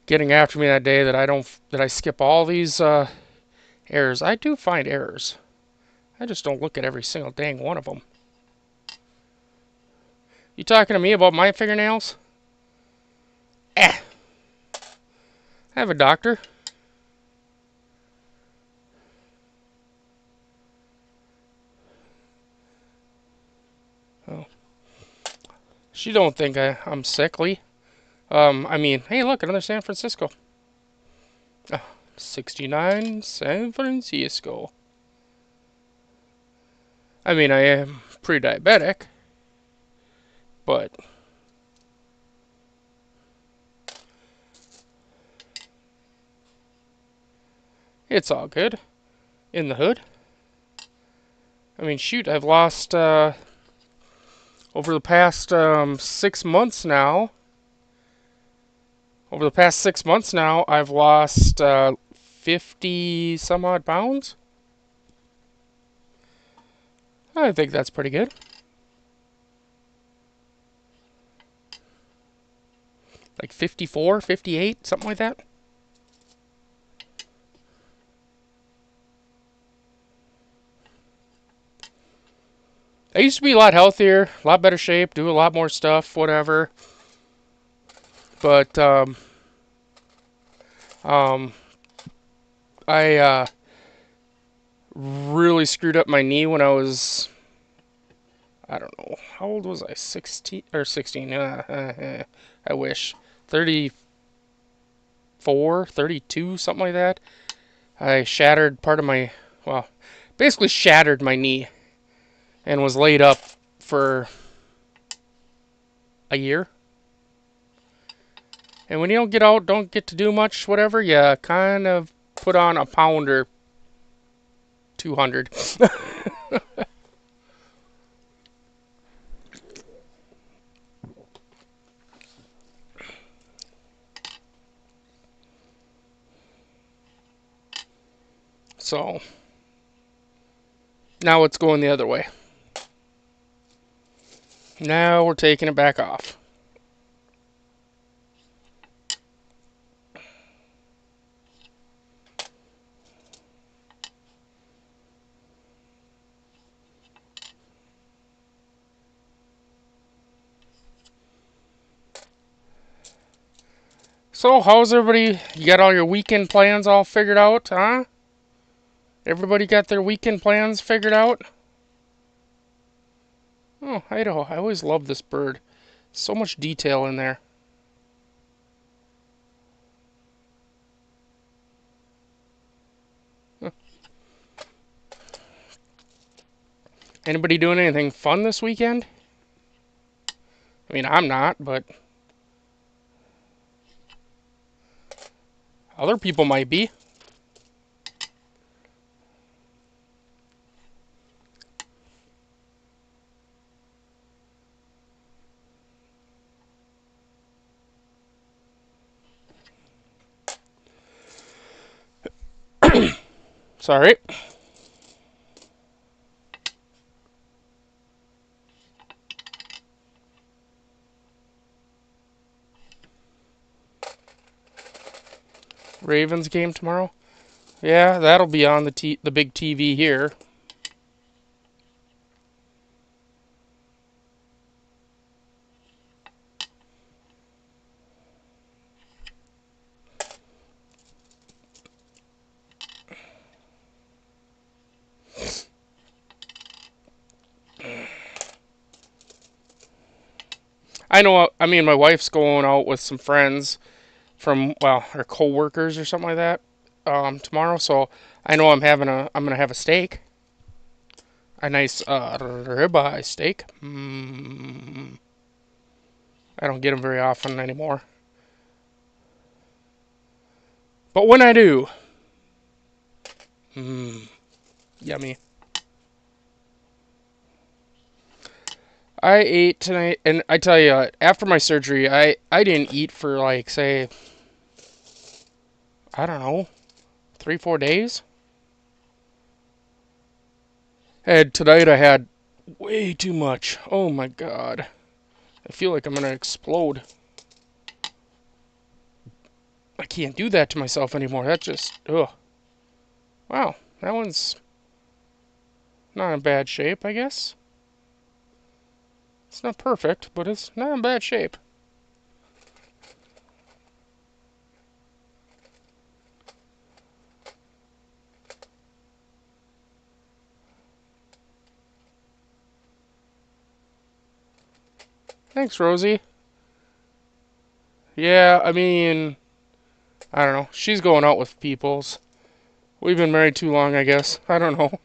getting after me that day that I skip all these errors. I do find errors. I just don't look at every single dang one of them. You talking to me about my fingernails? Eh. I have a doctor. Oh. She don't think I'm sickly. I mean, hey, look, another San Francisco. Oh, 69 San Francisco. I mean, I am pre-diabetic, but it's all good in the hood. I mean, shoot, I've lost over the past 6 months now. Over the past 6 months now, I've lost 50 some odd pounds. I think that's pretty good. Like 54, 58, something like that. I used to be a lot healthier, a lot better shape, do a lot more stuff, whatever. But um, I really screwed up my knee when I was, I don't know, how old was I? 16 or 16? I wish. 34, 32, something like that. I shattered part of my, well, basically shattered my knee and was laid up for a year. And when you don't get out, don't get to do much, whatever, you kind of put on a pound or 200. So now it's going the other way. Now we're taking it back off. So, how's everybody? You got all your weekend plans all figured out, huh? Everybody got their weekend plans figured out? Oh, Idaho. I always love this bird. So much detail in there. Huh. Anybody doing anything fun this weekend? I mean, I'm not, but other people might be. Sorry. Ravens game tomorrow? Yeah, that'll be on the big TV here. I know. I mean, my wife's going out with some friends from, well, her co-workers or something like that tomorrow. So I know I'm gonna have a steak, a nice ribeye steak. I don't get them very often anymore, but when I do, yummy. I ate tonight, and I tell you, after my surgery, I didn't eat for like say, I don't know, 3 4 days. And tonight I had way too much. Oh my god. I feel like I'm gonna explode. I can't do that to myself anymore. That just, ugh. Wow, that one's not in bad shape, I guess. It's not perfect, but it's not in bad shape. Thanks, Rosie. Yeah, I mean, I don't know. She's going out with peoples. We've been married too long, I guess. I don't know.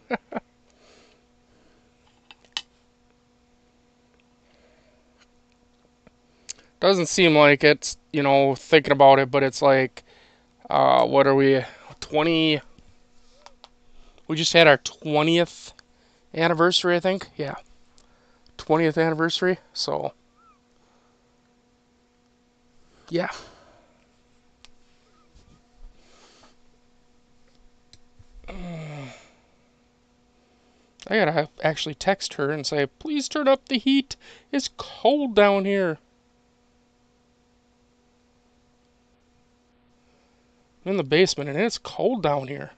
Doesn't seem like it's, thinking about it, but it's like, what are we, 20? We just had our 20th anniversary, I think. Yeah, 20th anniversary. So, yeah. I gotta actually text her and say, please turn up the heat. It's cold down here. I'm in the basement and it's cold down here.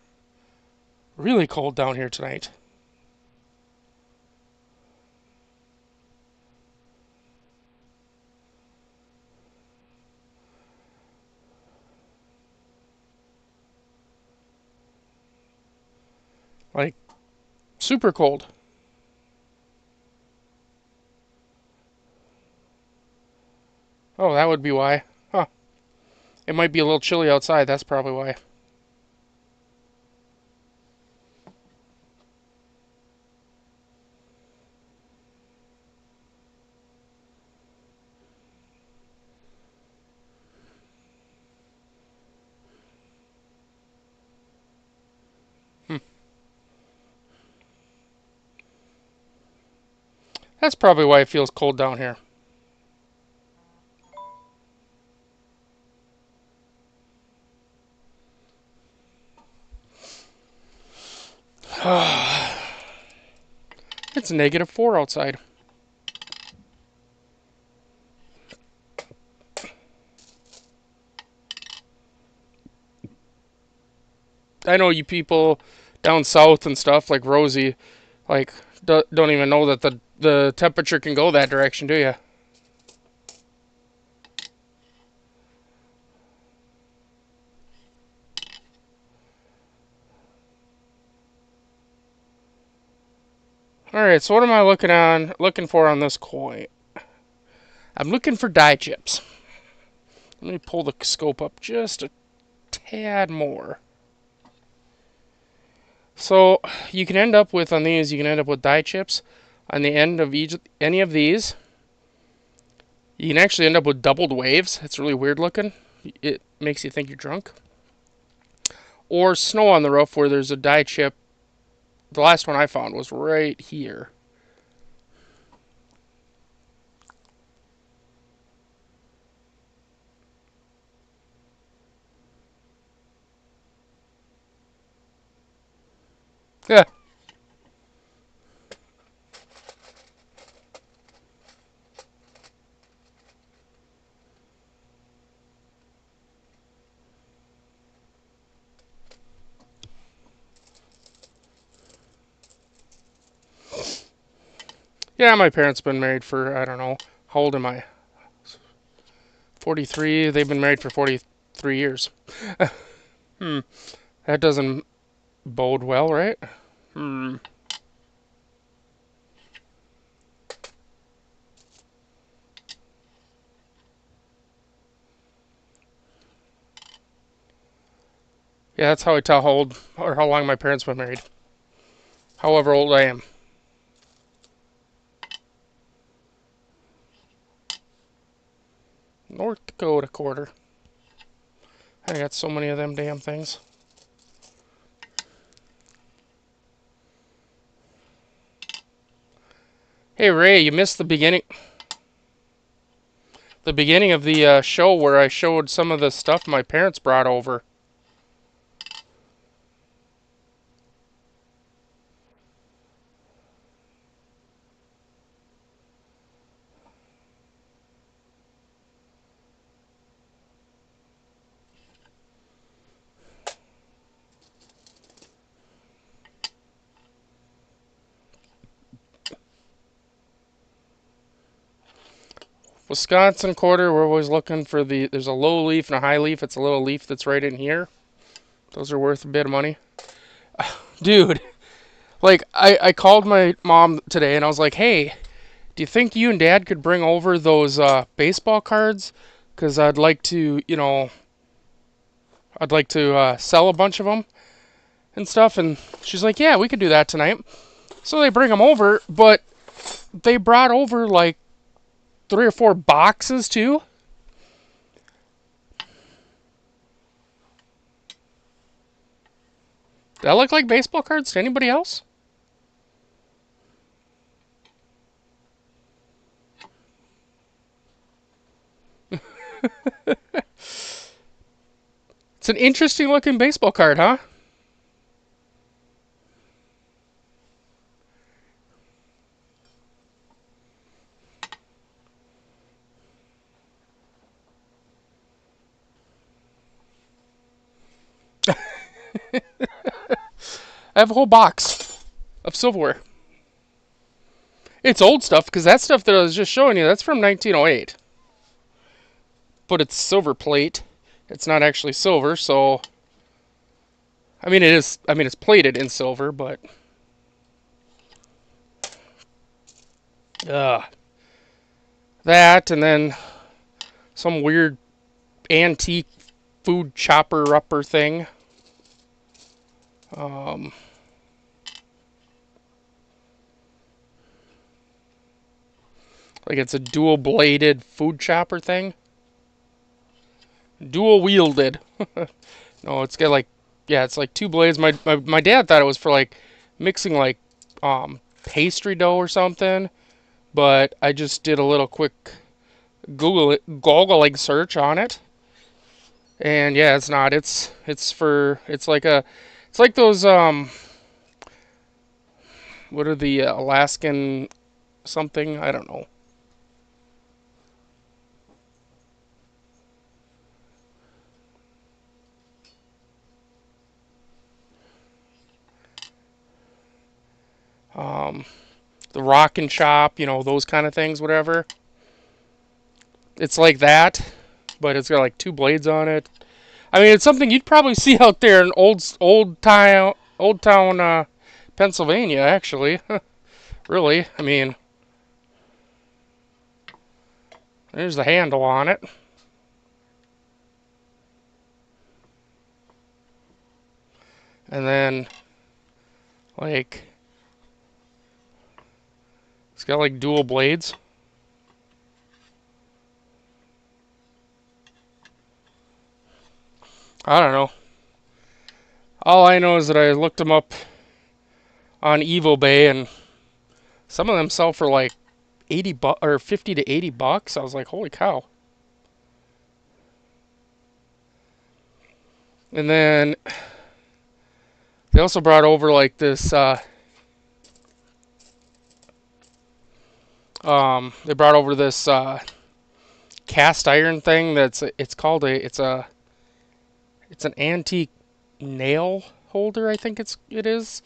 Really cold down here tonight. Like, super cold. Oh, that would be why. Huh. It might be a little chilly outside. That's probably why. Hmm. That's probably why it feels cold down here. It's -4 outside. I know you people down south and stuff like Rosie, like don't even know that the temperature can go that direction, do you? All right, so what am I looking for on this coin? I'm looking for dye chips. Let me pull the scope up just a tad more. So you can end up with on these. You can end up with dye chips on the end of any of these. You can actually end up with doubled waves. It's really weird looking. It makes you think you're drunk. Or snow on the roof where there's a dye chip. The last one I found was right here. Yeah. Yeah, my parents been married for, I don't know, how old am I? 43. They've been married for 43 years. Hmm. That doesn't bode well, right? Hmm. Yeah, that's how I tell how old or how long my parents been married. However old I am. North Dakota quarter. I got so many of them damn things. Hey Ray, you missed the beginning of the show where I showed some of the stuff my parents brought over. Wisconsin quarter, we're always looking for there's a low leaf and a high leaf. It's a little leaf that's right in here. Those are worth a bit of money. Dude, like, I called my mom today and I was like, hey, Do you think you and Dad could bring over those baseball cards? Because I'd like to, I'd like to sell a bunch of them and stuff. And she's like, yeah, we could do that tonight. So they bring them over, but they brought over like 3 or 4 boxes too. That look like baseball cards to anybody else? It's an interesting looking baseball card, huh? I have a whole box of silverware. It's old stuff because that stuff that I was just showing you, that's from 1908. But it's silver plate. It's not actually silver, so I mean it is. I mean it's plated in silver, but uh, that and then some weird antique food chopper upper thing. Um, like it's a dual bladed food chopper thing. Dual wielded. No, it's got like, yeah, it's like 2 blades. My dad thought it was for like mixing like pastry dough or something, but I just did a little quick googling search on it, and yeah, it's not. It's like a it's like those what are the Alaskan something, I don't know. Um, the rock and chop, those kind of things, whatever. It's like that, but it's got like 2 blades on it. I mean, it's something you'd probably see out there in old town Pennsylvania, actually. Really, I mean, there's the handle on it, and then like it's got like dual blades. I don't know. All I know is that I looked them up on EvoBay, and some of them sell for like 50 to 80 bucks. I was like, holy cow! And then they also brought over like this. They brought over this cast iron thing. It's called it's an antique nail holder. I think it is.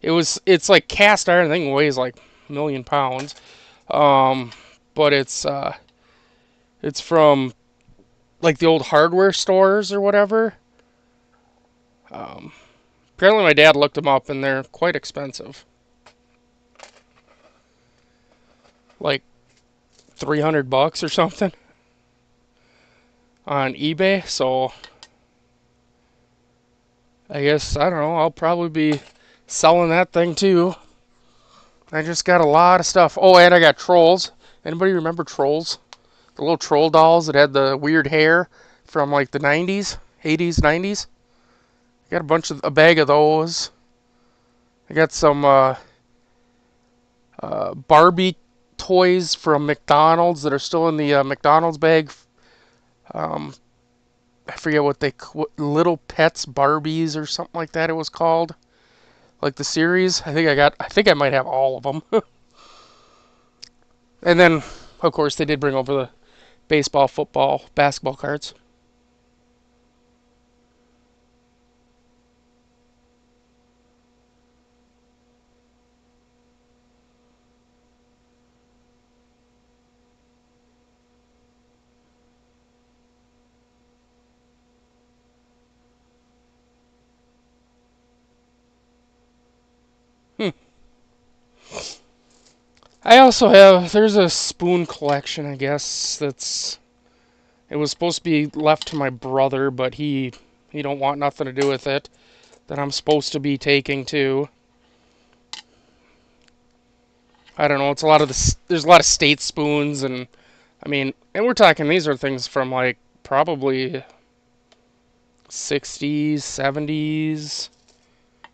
It's like cast iron. I think it weighs like a million pounds. Um, but it's from like the old hardware stores or whatever. Um, Apparently my dad looked them up and they're quite expensive. Like 300 bucks or something on eBay. So I guess I don't know. I'll probably be selling that thing too. I just got a lot of stuff. Oh, and I got trolls. Anybody remember trolls? The little troll dolls that had the weird hair from like the 90s, 80s, 90s. I got a bag of those. I got some Barbie toys from McDonald's that are still in the McDonald's bag. Um, I forget what Little Pets Barbies or something like that it was called. Like the series. I think I might have all of them. And then, of course, they did bring over the baseball, football, basketball cards. Hmm. I also have, there's a spoon collection, I guess, it was supposed to be left to my brother, but he don't want nothing to do with it, that I'm supposed to be taking too. I don't know, it's a lot of there's a lot of state spoons, and I mean, and we're talking, these are things from like probably 60s, 70s,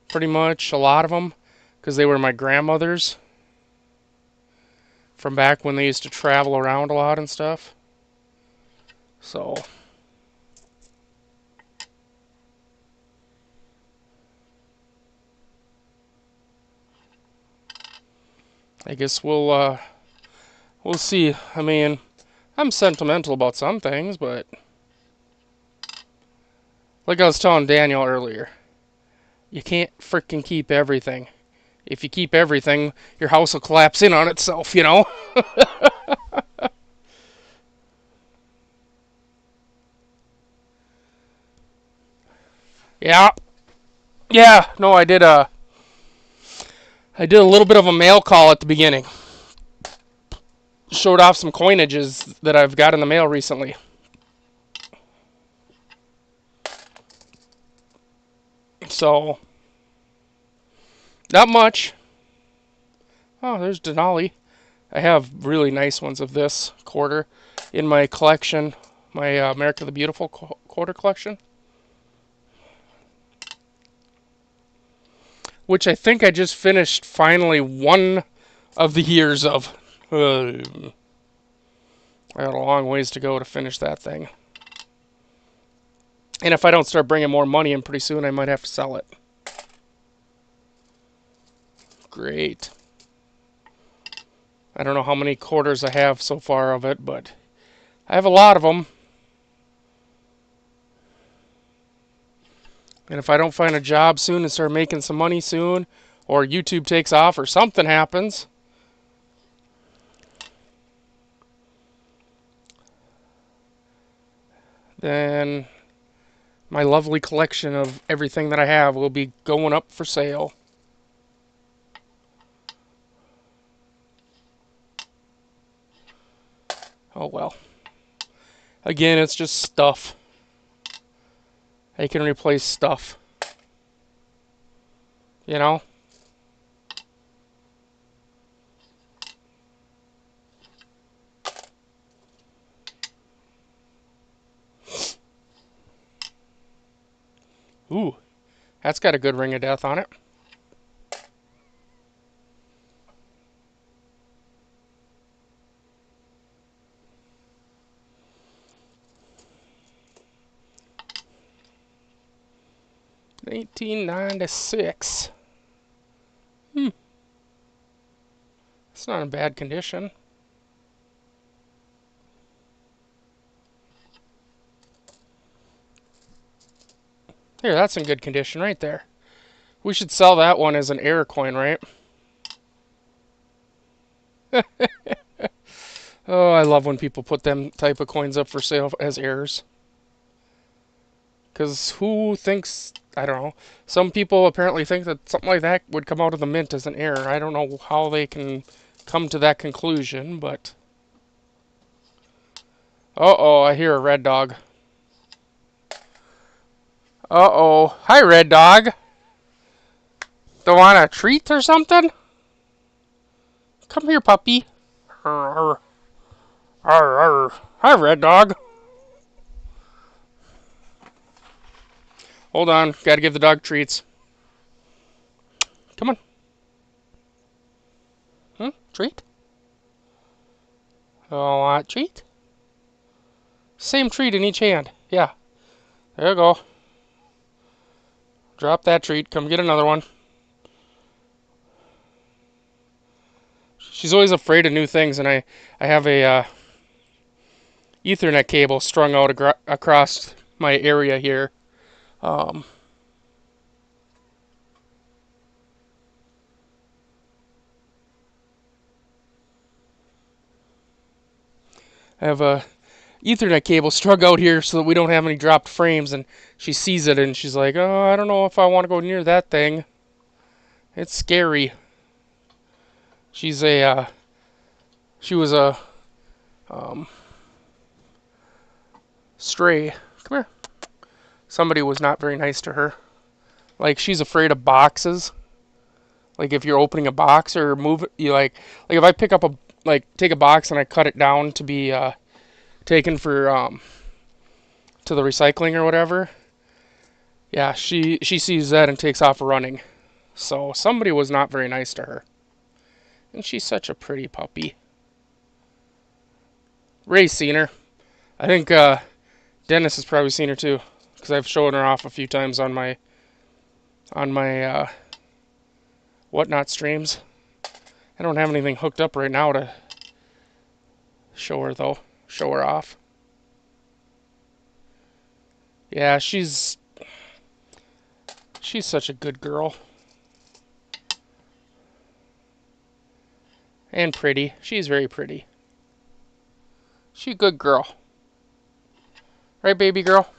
pretty much, a lot of them, because they were my grandmother's from back when they used to travel around a lot and stuff. So, I guess we'll see. I mean, I'm sentimental about some things, but like I was telling Daniel earlier, you can't freaking keep everything. If you keep everything, your house will collapse in on itself, you know? Yeah. Yeah, no, I did a little bit of a mail call at the beginning. Showed off some coinages that I've got in the mail recently. So, not much. Oh, there's Denali. I have really nice ones of this quarter in my collection, my America the Beautiful quarter collection, which I think I just finished finally one of the years of. I got a long ways to go to finish that thing. And if I don't start bringing more money in pretty soon, I might have to sell it. Great. I don't know how many quarters I have so far of it, but I have a lot of them. And if I don't find a job soon and start making some money soon, or YouTube takes off, or something happens, then my lovely collection of everything that I have will be going up for sale. Oh well. Again, it's just stuff. I can replace stuff. You know? Ooh, that's got a good ring of death on it. $19.96. It's not in bad condition. Here, that's in good condition right there. We should sell that one as an error coin, right? Oh, I love when people put them type of coins up for sale as errors. Because who thinks, I don't know, some people apparently think that something like that would come out of the mint as an error. I don't know how they can come to that conclusion, but... Uh-oh, I hear a red dog. Uh-oh. Hi, red dog. Don't want a treat or something? Come here, puppy. Arr, arr, arr. Hi, red dog. Hold on, gotta give the dog treats. Come on. Treat? Oh, want treat? Same treat in each hand. Yeah. There you go. Drop that treat. Come get another one. She's always afraid of new things, and I have a Ethernet cable strung out across my area here. I have a Ethernet cable strung out here so that we don't have any dropped frames, and she sees it and she's like, oh, I don't know if I want to go near that thing. It's scary. She's a She was a um, stray. Come here. Somebody was not very nice to her. Like she's afraid of boxes. Like if you're opening a box or move it, you like if I pick up a like take a box and I cut it down to be taken for to the recycling or whatever. Yeah, she sees that and takes off running. So somebody was not very nice to her. And she's such a pretty puppy. Ray's seen her. I think Dennis has probably seen her too, because I've shown her off a few times on my whatnot streams. I don't have anything hooked up right now to show her though. Show her off. Yeah, she's such a good girl. And pretty. She's very pretty. She's a good girl. Right, baby girl?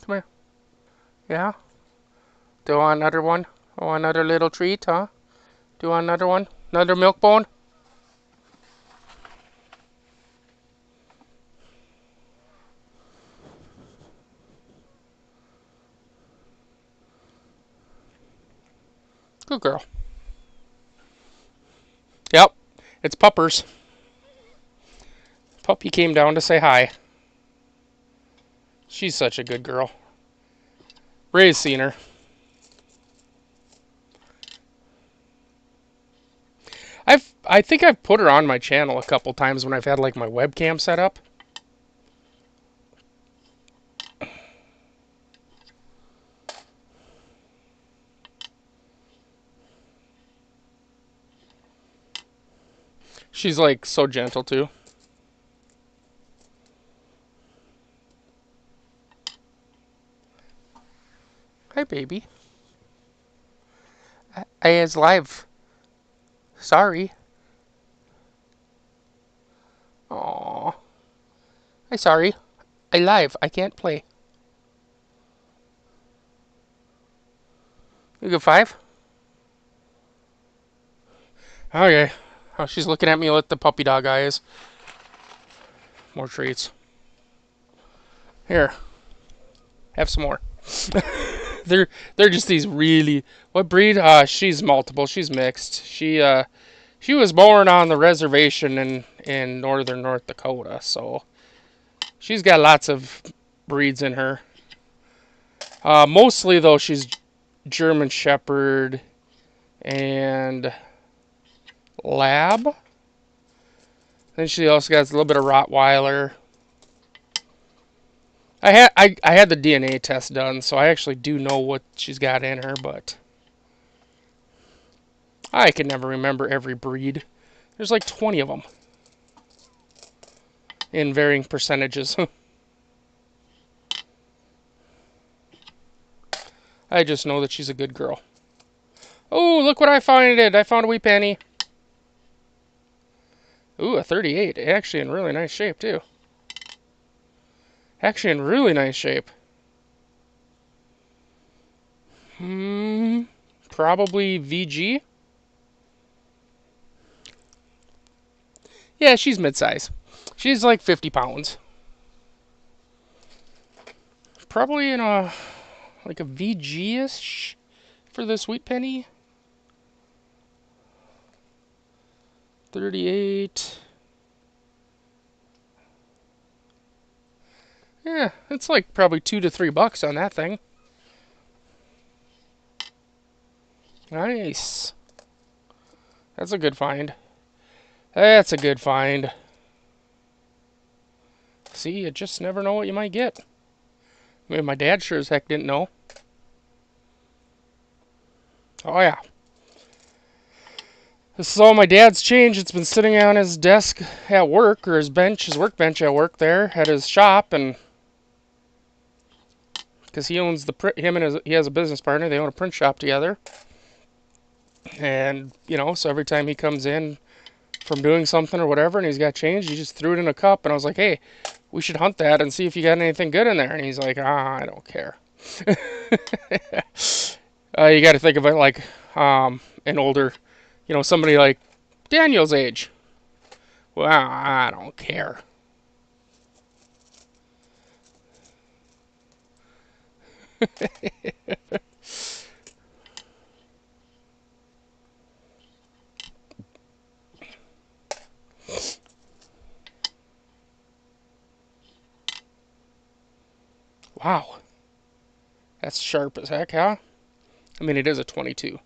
Come here. Yeah? Do you want another one? Oh, another little treat, huh? Do you want another one? Another milk bone? Good girl. Yep. It's Puppers. Puppy came down to say hi. She's such a good girl. Ray's seen her. I think I've put her on my channel a couple times when I've had like my webcam set up. She's like so gentle too. Hi, baby. I is live. Sorry. Aww. I'm sorry. I live. I can't play. You get 5? Okay. Oh, she's looking at me with the puppy dog eyes. More treats. Here. Have some more. they're just these really. What breed? She's multiple. She's mixed. She was born on the reservation in northern North Dakota, so she's got lots of breeds in her. Mostly though, she's German Shepherd and Lab. Then she also got a little bit of Rottweiler. I had the DNA test done, so I actually do know what she's got in her, but I can never remember every breed. There's like 20 of them in varying percentages. I just know that she's a good girl. Oh, look what I found! I found a wee penny. Ooh, a 38. Actually in really nice shape, too. Actually in really nice shape. Probably VG. Yeah, she's mid-size. She's like 50 pounds. Probably in a like a VG-ish for the sweet penny. 38. Yeah, it's like probably $2 to $3 on that thing. Nice. That's a good find. That's a good find. See, you just never know what you might get. I mean, my dad sure as heck didn't know. Oh, yeah. This is all my dad's change. It's been sitting on his desk at work, or his workbench at work there, at his shop, and because he owns he has a business partner, they own a print shop together. And, so every time he comes in from doing something or whatever and he's got change, he just threw it in a cup, and I was like, hey, we should hunt that and see if you got anything good in there. And he's like, I don't care. You got to think of it like an older, somebody like Daniel's age. Well, I don't care. Wow, that's sharp as heck, huh? I mean, it is a 22.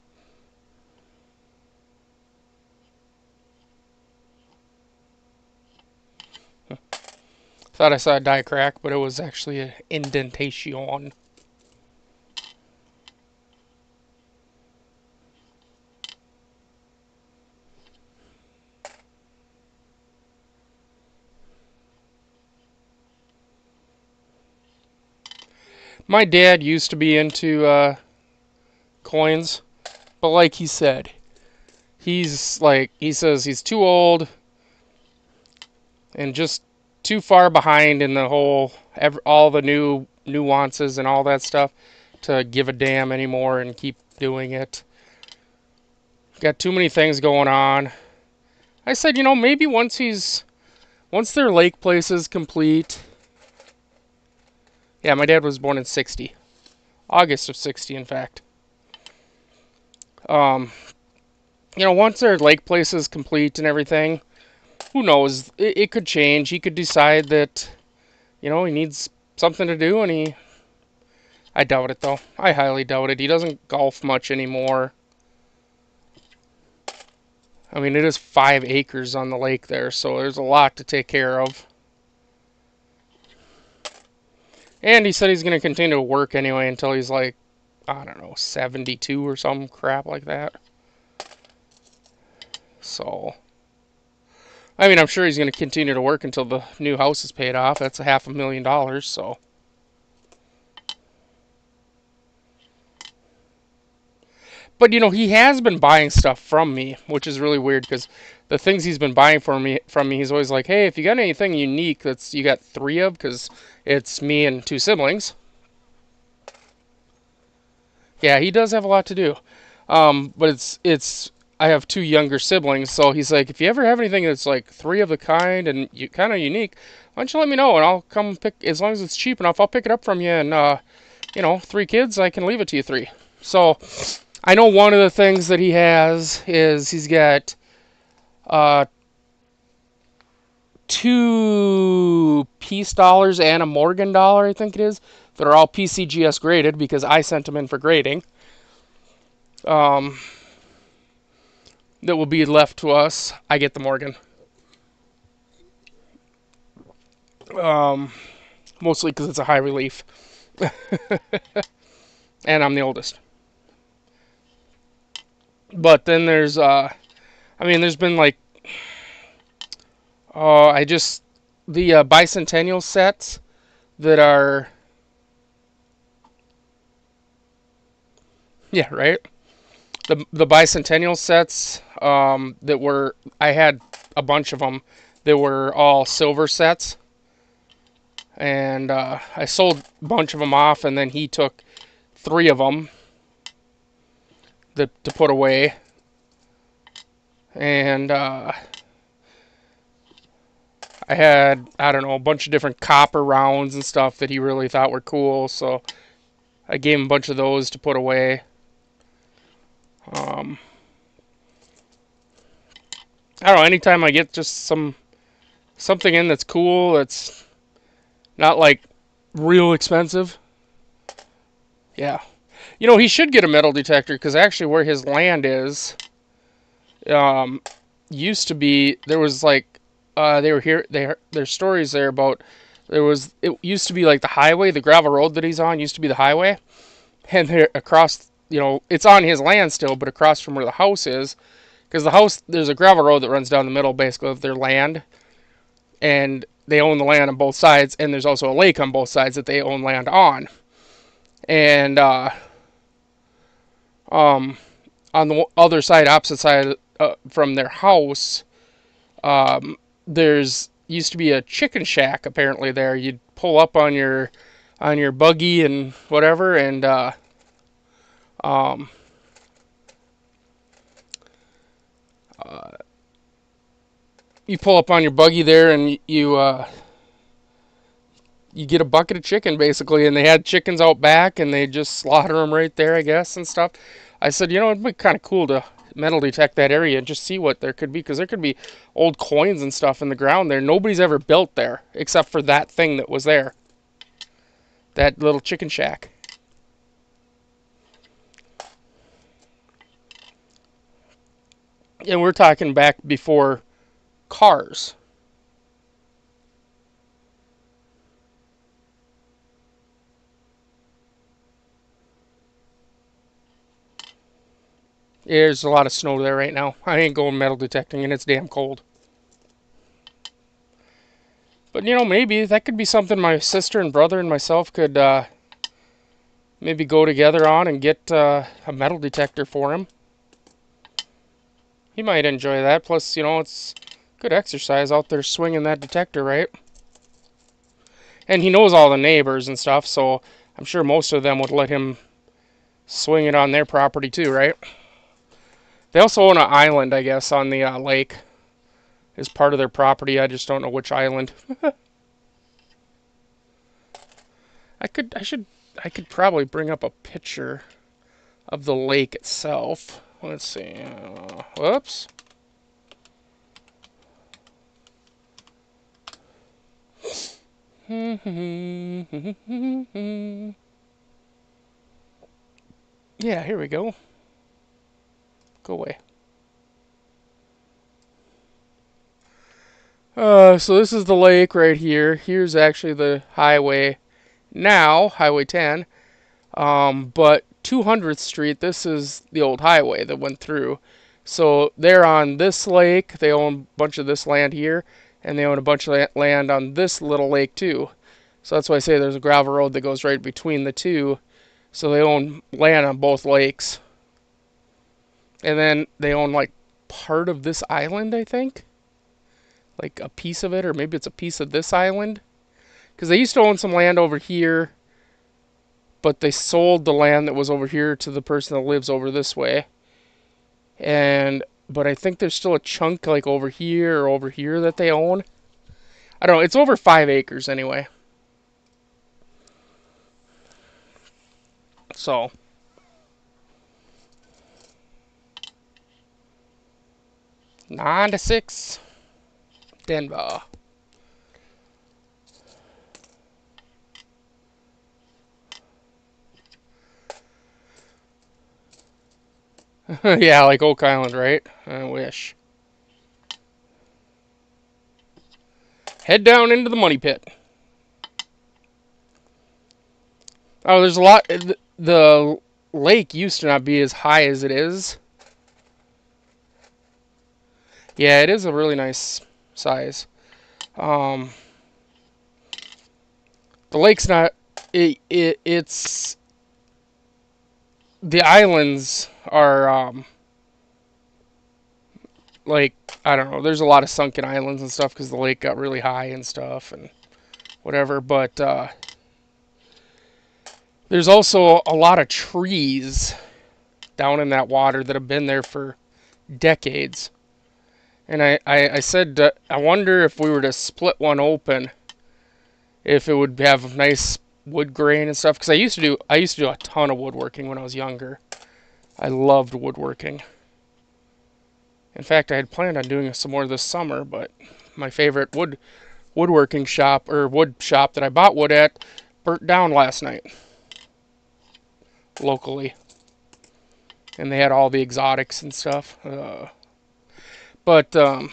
Thought I saw a die crack, but it was actually an indentation. My dad used to be into coins, but like he said, he says he's too old and just too far behind in the whole all the new nuances and all that stuff to give a damn anymore and keep doing it. Got too many things going on. I said, maybe once their lake place is complete. Yeah, my dad was born in 60. August of 60, in fact. Um, once their lake place is complete and everything, who knows? It could change. He could decide that, he needs something to do, and I doubt it, though. I highly doubt it. He doesn't golf much anymore. I mean, it is 5 acres on the lake there, so there's a lot to take care of. And he said he's going to continue to work anyway until he's like, I don't know, 72 or some crap like that. So, I mean, I'm sure he's going to continue to work until the new house is paid off. That's $500,000, so. But he has been buying stuff from me, which is really weird because the things he's been buying from me, he's always like, "Hey, if you got anything unique that's you got 3 of, because it's me and 2 siblings." Yeah, he does have a lot to do, but it's I have 2 younger siblings, so he's like, "If you ever have anything that's like 3 of the kind and you kind of unique, why don't you let me know and I'll come pick as long as it's cheap enough. I'll pick it up from you and 3 kids, I can leave it to you 3." So. I know one of the things that he has is he's got 2 Peace dollars and a Morgan dollar, I think it is, that are all PCGS graded because I sent them in for grading. That will be left to us. I get the Morgan. Mostly because it's a high relief. And I'm the oldest. But then there's, there's been like, the bicentennial sets that are, yeah, right? The bicentennial sets I had a bunch of them that were all silver sets. And I sold a bunch of them off, and then he took 3 of them to put away. And I had, I don't know, a bunch of different copper rounds and stuff that he really thought were cool, so I gave him a bunch of those to put away. I don't know, anytime I get just something in that's cool, that's not like real expensive. Yeah. He should get a metal detector because actually where his land is, used to be, there was like, they were here, there's stories there about, it used to be like the highway, the gravel road that he's on used to be the highway. And there across, it's on his land still, but across from where the house is, because the house, there's a gravel road that runs down the middle basically of their land. And they own the land on both sides, and there's also a lake on both sides that they own land on. And on the other side, opposite side from their house, there's used to be a chicken shack apparently there. You'd pull up on your buggy and whatever, and you pull up on your buggy there, and you get a bucket of chicken basically, and they had chickens out back, and they just slaughter them right there, I guess, and stuff. I said, it'd be kind of cool to metal detect that area and just see what there could be, because there could be old coins and stuff in the ground there. Nobody's ever built there except for that thing that was there, that little chicken shack. And we're talking back before cars. There's a lot of snow there right now. I ain't going metal detecting, and it's damn cold. But maybe that could be something my sister and brother and myself could maybe go together on and get a metal detector for him. He might enjoy that. Plus, it's good exercise out there swinging that detector, right? And he knows all the neighbors and stuff, so I'm sure most of them would let him swing it on their property too, right? They also own an island, I guess, on the lake as part of their property. I just don't know which island. I could probably bring up a picture of the lake itself. Let's see. Whoops. Yeah, here we go. Go away. So this is the lake right here. Here's actually the highway now, Highway 10. But 200th Street, this is the old highway that went through. So they're on this lake. They own a bunch of this land here, and they own a bunch of land on this little lake too. So that's why I say there's a gravel road that goes right between the two. So they own land on both lakes. And then they own like part of this island, I think. Like a piece of it, or maybe it's a piece of this island. Because they used to own some land over here, but they sold the land that was over here to the person that lives over this way. But I think there's still a chunk like over here or over here that they own. I don't know. It's over 5 acres anyway. So 9-6, Denver. Yeah, like Oak Island, right? I wish. Head down into the money pit. Oh, there's a lot. The lake used to not be as high as it is. Yeah, it is a really nice size. The lake's not. It's the islands are like, I don't know. There's a lot of sunken islands and stuff because the lake got really high and stuff and whatever. But there's also a lot of trees down in that water that have been there for decades. And I said, I wonder if we were to split one open, if it would have nice wood grain and stuff. Because I used to do a ton of woodworking when I was younger. I loved woodworking. In fact, I had planned on doing some more this summer, but my favorite woodworking shop, or wood shop that I bought wood at, burnt down last night locally. And they had all the exotics and stuff. But I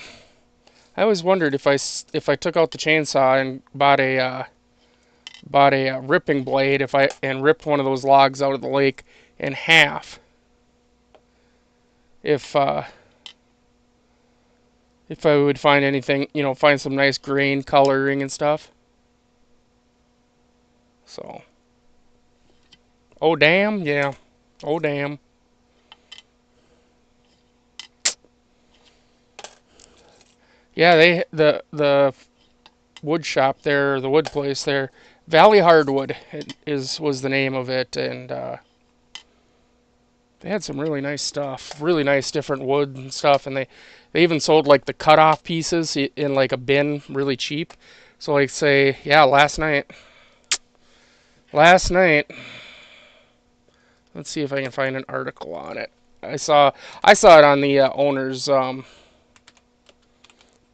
always wondered if I took out the chainsaw and bought a ripping blade, and ripped one of those logs out of the lake in half, if I would find anything, find some nice grain coloring and stuff. So, oh damn, yeah, oh damn. Yeah, the wood shop there, the wood place there, Valley Hardwood was the name of it, and They had some really nice stuff, really nice different wood and stuff, and they even sold like the cut off pieces in like a bin, really cheap. So like say, yeah, last night, let's see if I can find an article on it. I saw it on the owner's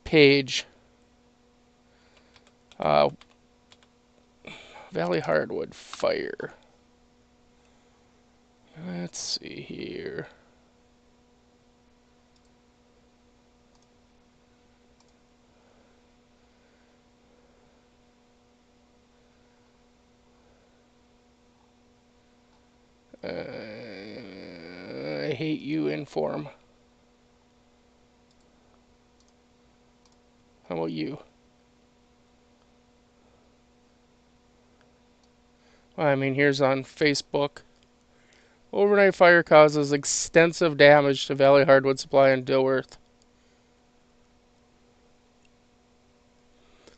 page. Uh, Valley Hardwood Fire. Let's see here. I hate you inform. How about you? I mean, here's on Facebook. Overnight fire causes extensive damage to Valley Hardwood Supply in Dilworth.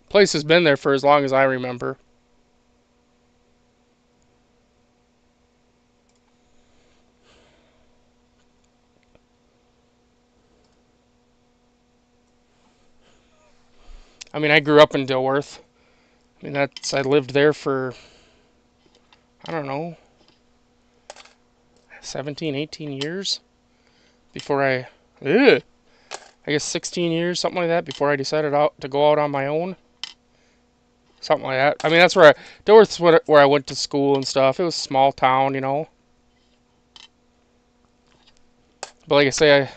Place has been there for as long as I remember. I mean, I grew up in Dilworth. I mean, I lived there for, I don't know, 17, 18 years before ugh, I guess 16 years, something like that, before I decided to go out on my own. Something like that. I mean, that's Dilworth's where I went to school and stuff. It was a small town, you know. But like I say, I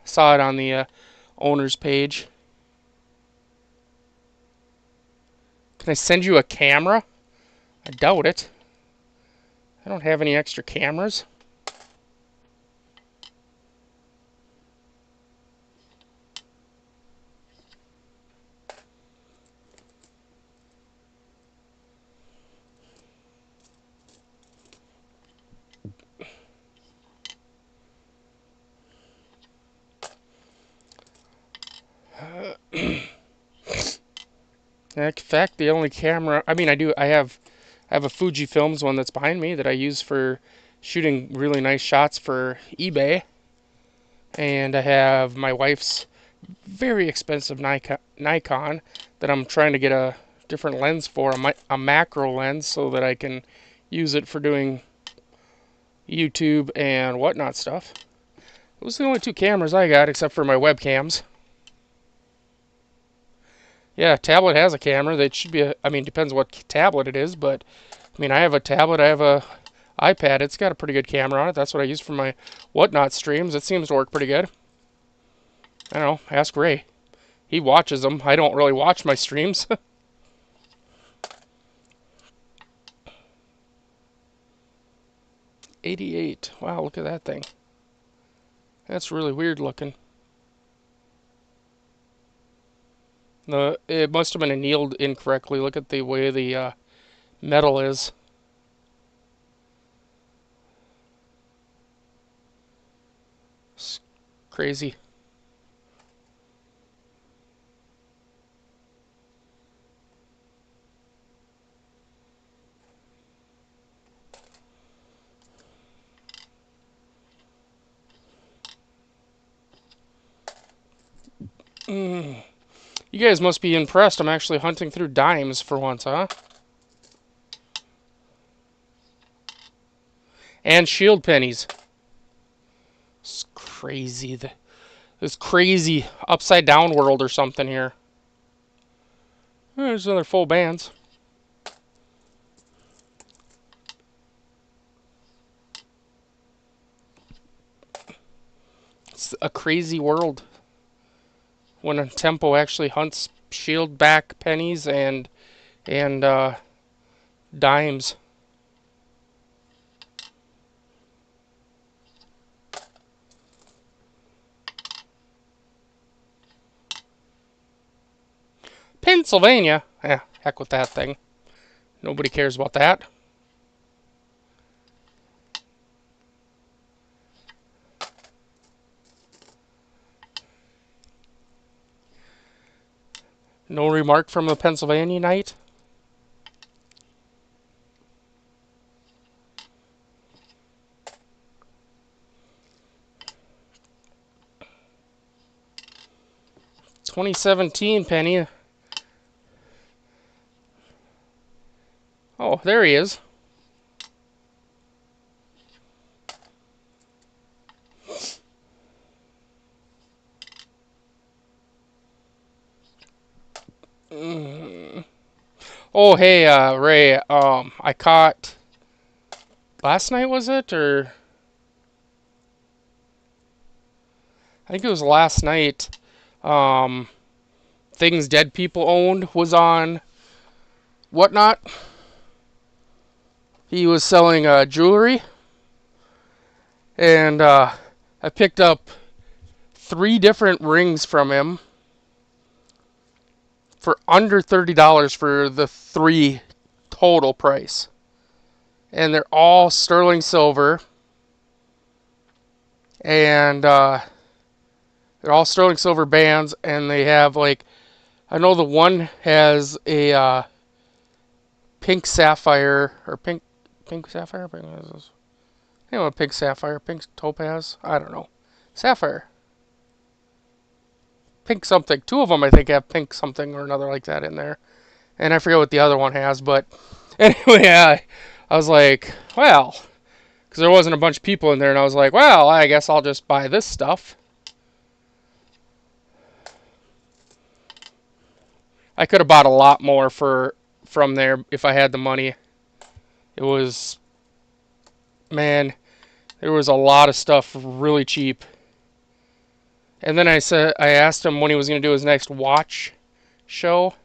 saw it on the owner's page. Can I send you a camera? I doubt it. I don't have any extra cameras. In fact, the only camera, I mean, I have a Fujifilm's one that's behind me that I use for shooting really nice shots for eBay. And I have my wife's very expensive Nikon that I'm trying to get a different lens for, a macro lens, so that I can use it for doing YouTube and whatnot stuff. Those are the only two cameras I got, except for my webcams. Yeah, tablet has a camera. That should be I mean, depends what tablet it is, but I mean, I have a tablet, I have a iPad. It's got a pretty good camera on it. That's what I use for my whatnot streams. It seems to work pretty good. I don't know. Ask Ray. He watches them. I don't really watch my streams. 88. Wow, look at that thing. That's really weird looking. It must have been annealed incorrectly. Look at the way the metal is. It's crazy. You guys must be impressed. I'm actually hunting through dimes for once, huh? And shield pennies. It's crazy. This crazy upside down world or something here. There's another full bands. It's a crazy world when a tempo actually hunts shield back pennies and dimes. Pennsylvania. Yeah, heck with that thing. Nobody cares about that. No remark from the Pennsylvania night? 2017 penny. Oh, there he is. Mm. Oh, hey, Ray. I caught last night, was it, or I think it was last night. Um, Things dead people owned was on Whatnot. He was selling jewelry, and I picked up 3 different rings from him for under $30 for the 3 total price. And they're all sterling silver, and they're all sterling silver bands, and they have like, I know the one has a pink sapphire or pink sapphire. Pink sapphire, pink topaz. I don't know, sapphire, pink something. 2 of them I think have pink something or another like that in there, and I forget what the other one has. But anyway, I was like, well, because there wasn't a bunch of people in there, and I was like, well, I guess I'll just buy this stuff. I could have bought a lot more from there if I had the money. It was, man, there was a lot of stuff really cheap. And then I asked him when he was going to do his next watch show,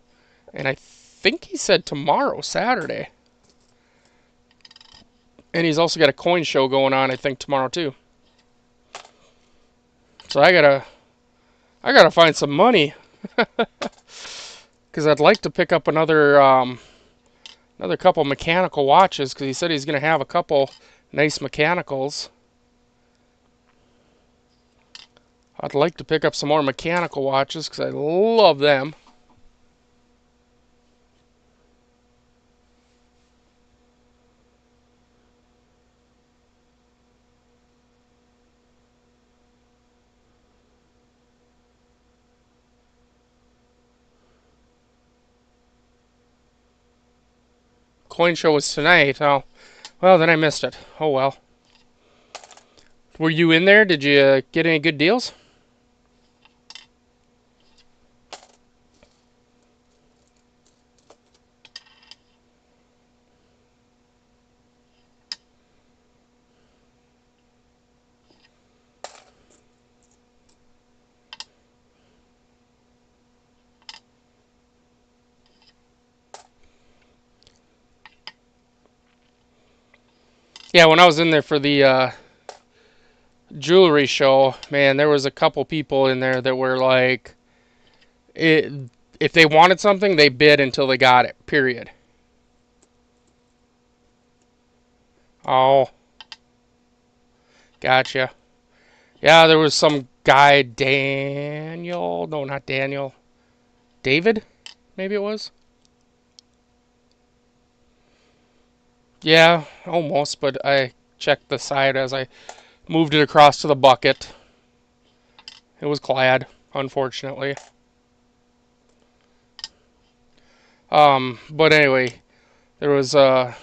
and I think he said tomorrow, Saturday. And he's also got a coin show going on, I think, tomorrow too. So I gotta find some money, because I'd like to pick up another couple mechanical watches, because he said he's going to have a couple nice mechanicals. I'd like to pick up some more mechanical watches because I love them. Coin show was tonight. Oh, well, then I missed it. Oh well. Were you in there? Did you get any good deals? Yeah, when I was in there for the jewelry show, man, there was a couple people in there that were like, it, if they wanted something, they bid until they got it. Period. Oh, gotcha. Yeah, there was some guy, Daniel. No, not Daniel. David, maybe it was. Yeah, almost, but I checked the side as I moved it across to the bucket. It was clad, unfortunately. But anyway, there was yeah,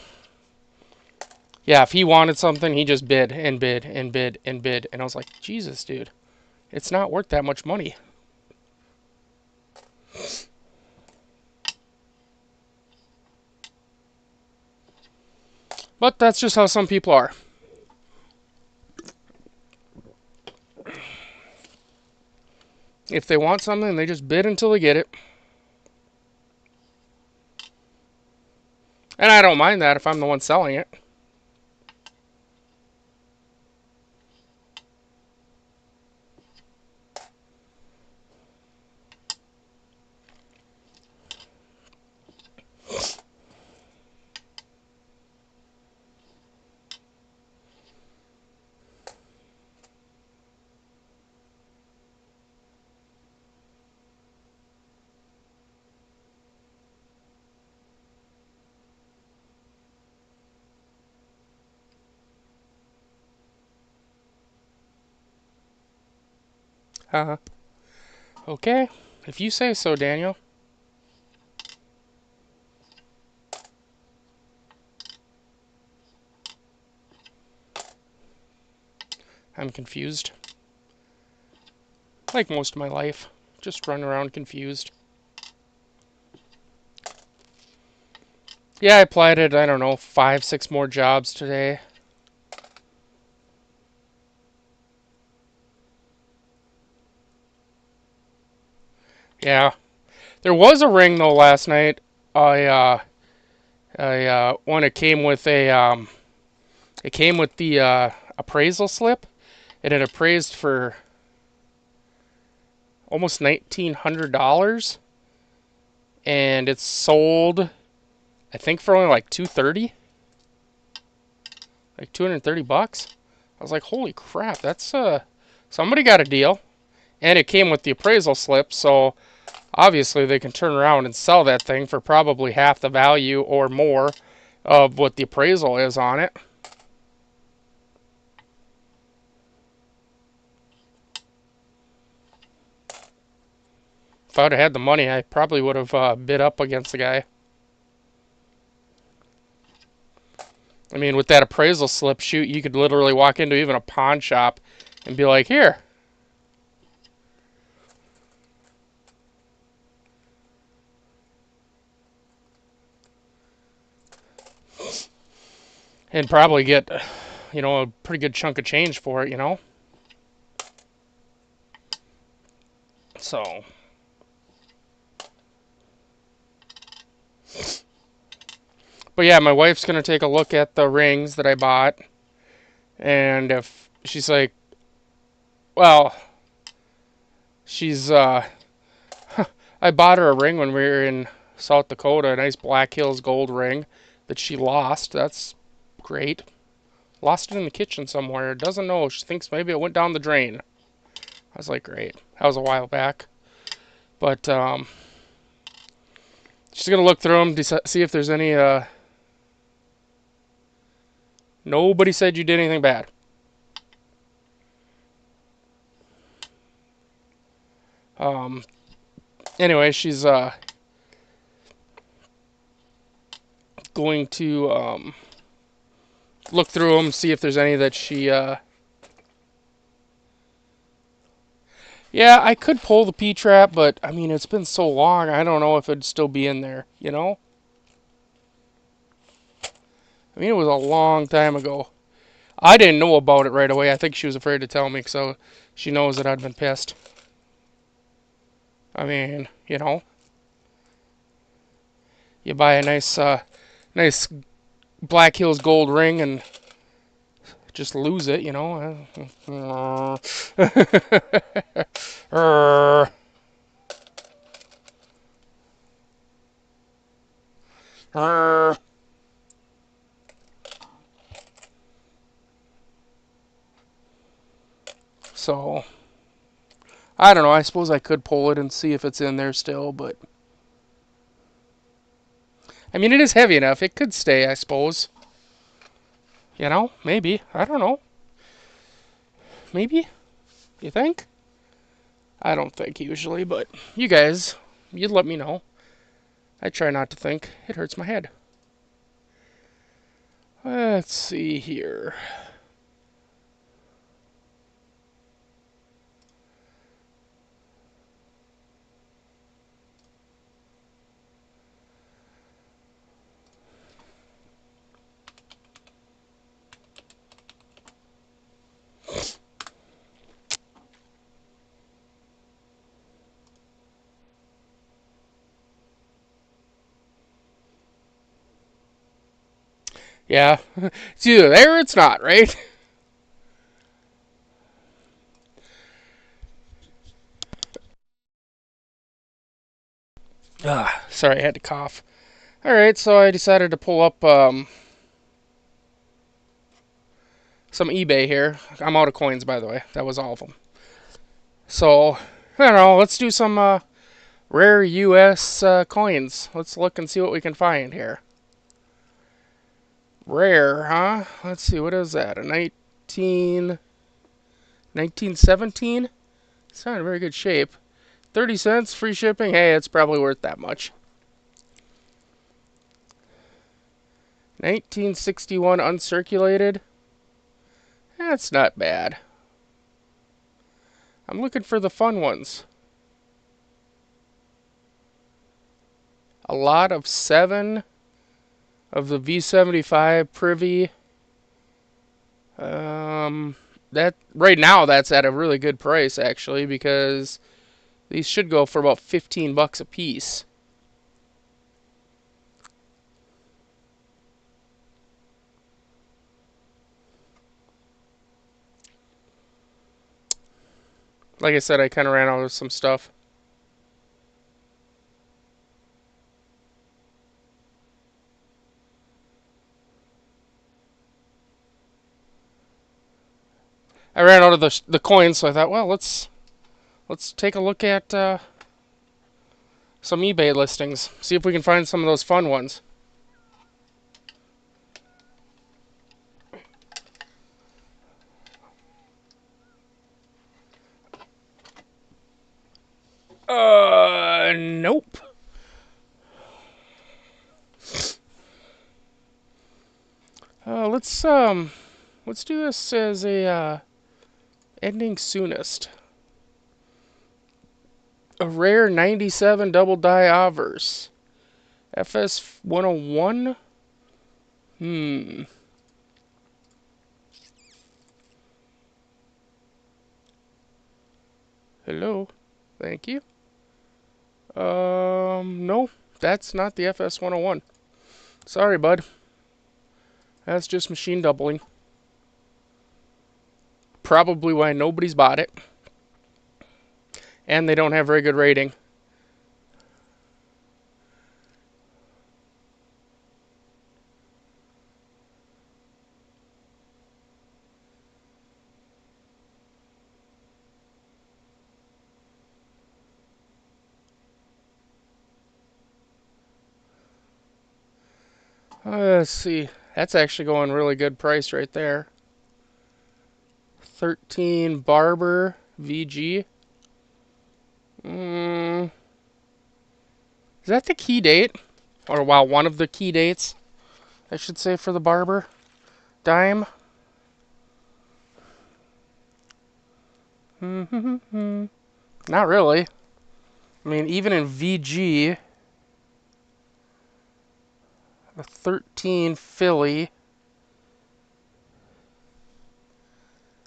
if he wanted something, he just bid and bid and bid and bid, and I was like, Jesus, dude, it's not worth that much money. But that's just how some people are. If they want something, they just bid until they get it. And I don't mind that if I'm the one selling it. Uh, okay. If you say so, Daniel. I'm confused. Like most of my life. Just run around confused. Yeah, I applied at, I don't know, 5, 6 more jobs today. Yeah. There was a ring, though, last night. When it came with it came with the appraisal slip. It had appraised for almost $1,900, and it's sold, I think, for only like 230, like $230. I was like, holy crap, that's somebody got a deal, and it came with the appraisal slip, so obviously they can turn around and sell that thing for probably half the value or more of what the appraisal is on it. If I would have had the money, I probably would have bid up against the guy. I mean, with that appraisal slip, shoot, you could literally walk into even a pawn shop and be like, here. And probably get, a pretty good chunk of change for it. So, but yeah, my wife's going to take a look at the rings that I bought. And if she's like, well, she's, I bought her a ring when we were in South Dakota, a nice Black Hills gold ring that she lost. That's great. Lost it in the kitchen somewhere. Doesn't know. She thinks maybe it went down the drain. I was like, great. That was a while back. But she's going to look through them, see if there's any. Nobody said you did anything bad. Um, anyway, she's going to look through them, see if there's any that she. Yeah, I could pull the P-trap, but I mean, it's been so long, I don't know if it'd still be in there. I mean, it was a long time ago. I didn't know about it right away. I think she was afraid to tell me, so she knows that I'd been pissed. I mean, you buy a nice Black Hills gold ring and just lose it. So, I don't know. I suppose I could pull it and see if it's in there still, but I mean, it is heavy enough. It could stay, I suppose. Maybe. I don't know. Maybe? You think? I don't think usually, but you guys, you'd let me know. I try not to think. It hurts my head. Let's see here. Yeah, it's either there or it's not, right? Sorry, I had to cough. Alright, so I decided to pull up some eBay here. I'm out of coins, by the way. That was all of them. So, I don't know, let's do some rare US coins. Let's look and see what we can find here. Rare, huh? Let's see, what is that? A 1917? It's not in very good shape. 30 cents, free shipping. Hey, it's probably worth that much. 1961 uncirculated. That's not bad. I'm looking for the fun ones. A lot of 7 of the V75 Privy. That right now that's at a really good price actually, because these should go for about 15 bucks a piece. Like I said, I kind of ran out of some stuff. I ran out of the coins, so I thought, well, let's take a look at some eBay listings. See if we can find some of those fun ones. Nope. Let's do this as a ending soonest. A rare 97 double die Avers. FS 101. Hello. Thank you. No, that's not the FS 101. Sorry, bud. That's just machine doubling. Probably why nobody's bought it. And they don't have very good rating. Let's see. That's actually going really good price right there. 13 Barber VG. Is that the key date? Or, wow, one of the key dates, I should say, for the Barber dime. Not really. I mean, even in VG, the 13 Philly.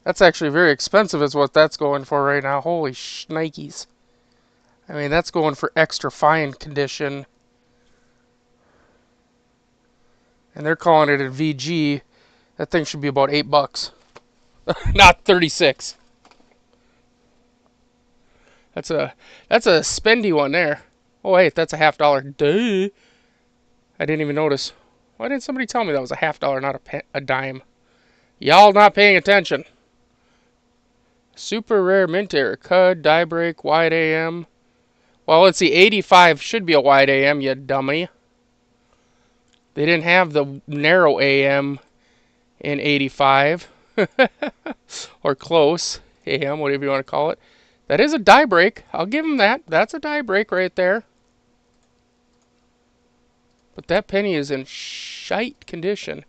That's actually very expensive is what that's going for right now. Holy shnikes. I mean, that's going for extra fine condition. And they're calling it a VG. That thing should be about $8. Not 36. That's a spendy one there. Oh wait, that's a $50. Duh. I didn't even notice. Why didn't somebody tell me that was a $50, not a dime? Y'all not paying attention. Super rare mint air. Cud, die break, wide AM. Well, let's see. 85 should be a wide AM, you dummy. They didn't have the narrow AM in 85. Or close. AM, whatever you want to call it. That is a die break. I'll give them that. That's a die break right there. But that penny is in shite condition.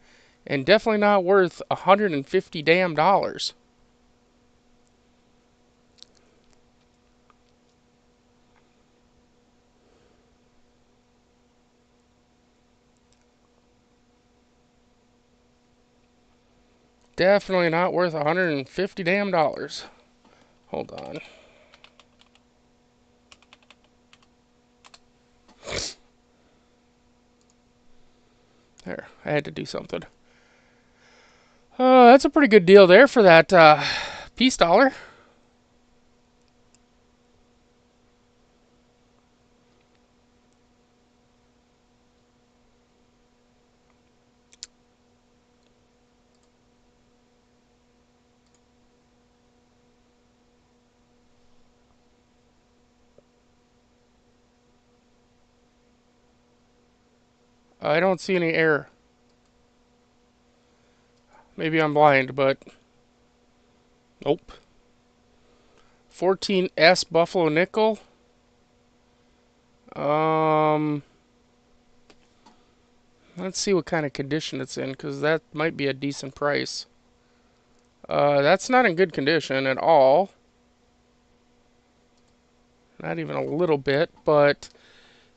And definitely not worth $150 damn dollars. Definitely not worth $150 damn dollars. Hold on. There, I had to do something. That's a pretty good deal there for that peace dollar. I don't see any error. Maybe I'm blind, but nope. 14S Buffalo Nickel. Um, let's see what kind of condition it's in, because that might be a decent price. That's not in good condition at all. Not even a little bit, but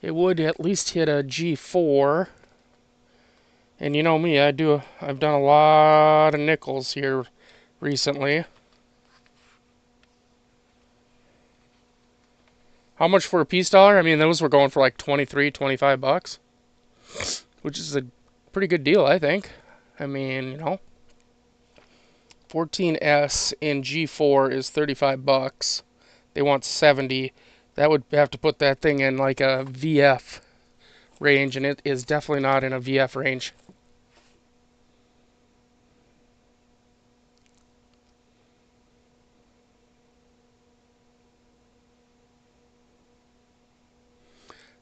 it would at least hit a G4. And you know me, I've done a lot of nickels here recently. How much for a peace dollar? I mean, those were going for like 23, 25 bucks, which is a pretty good deal, I think. I mean, 14S in G4 is 35 bucks. They want 70. That would have to put that thing in like a VF range, and it is definitely not in a VF range.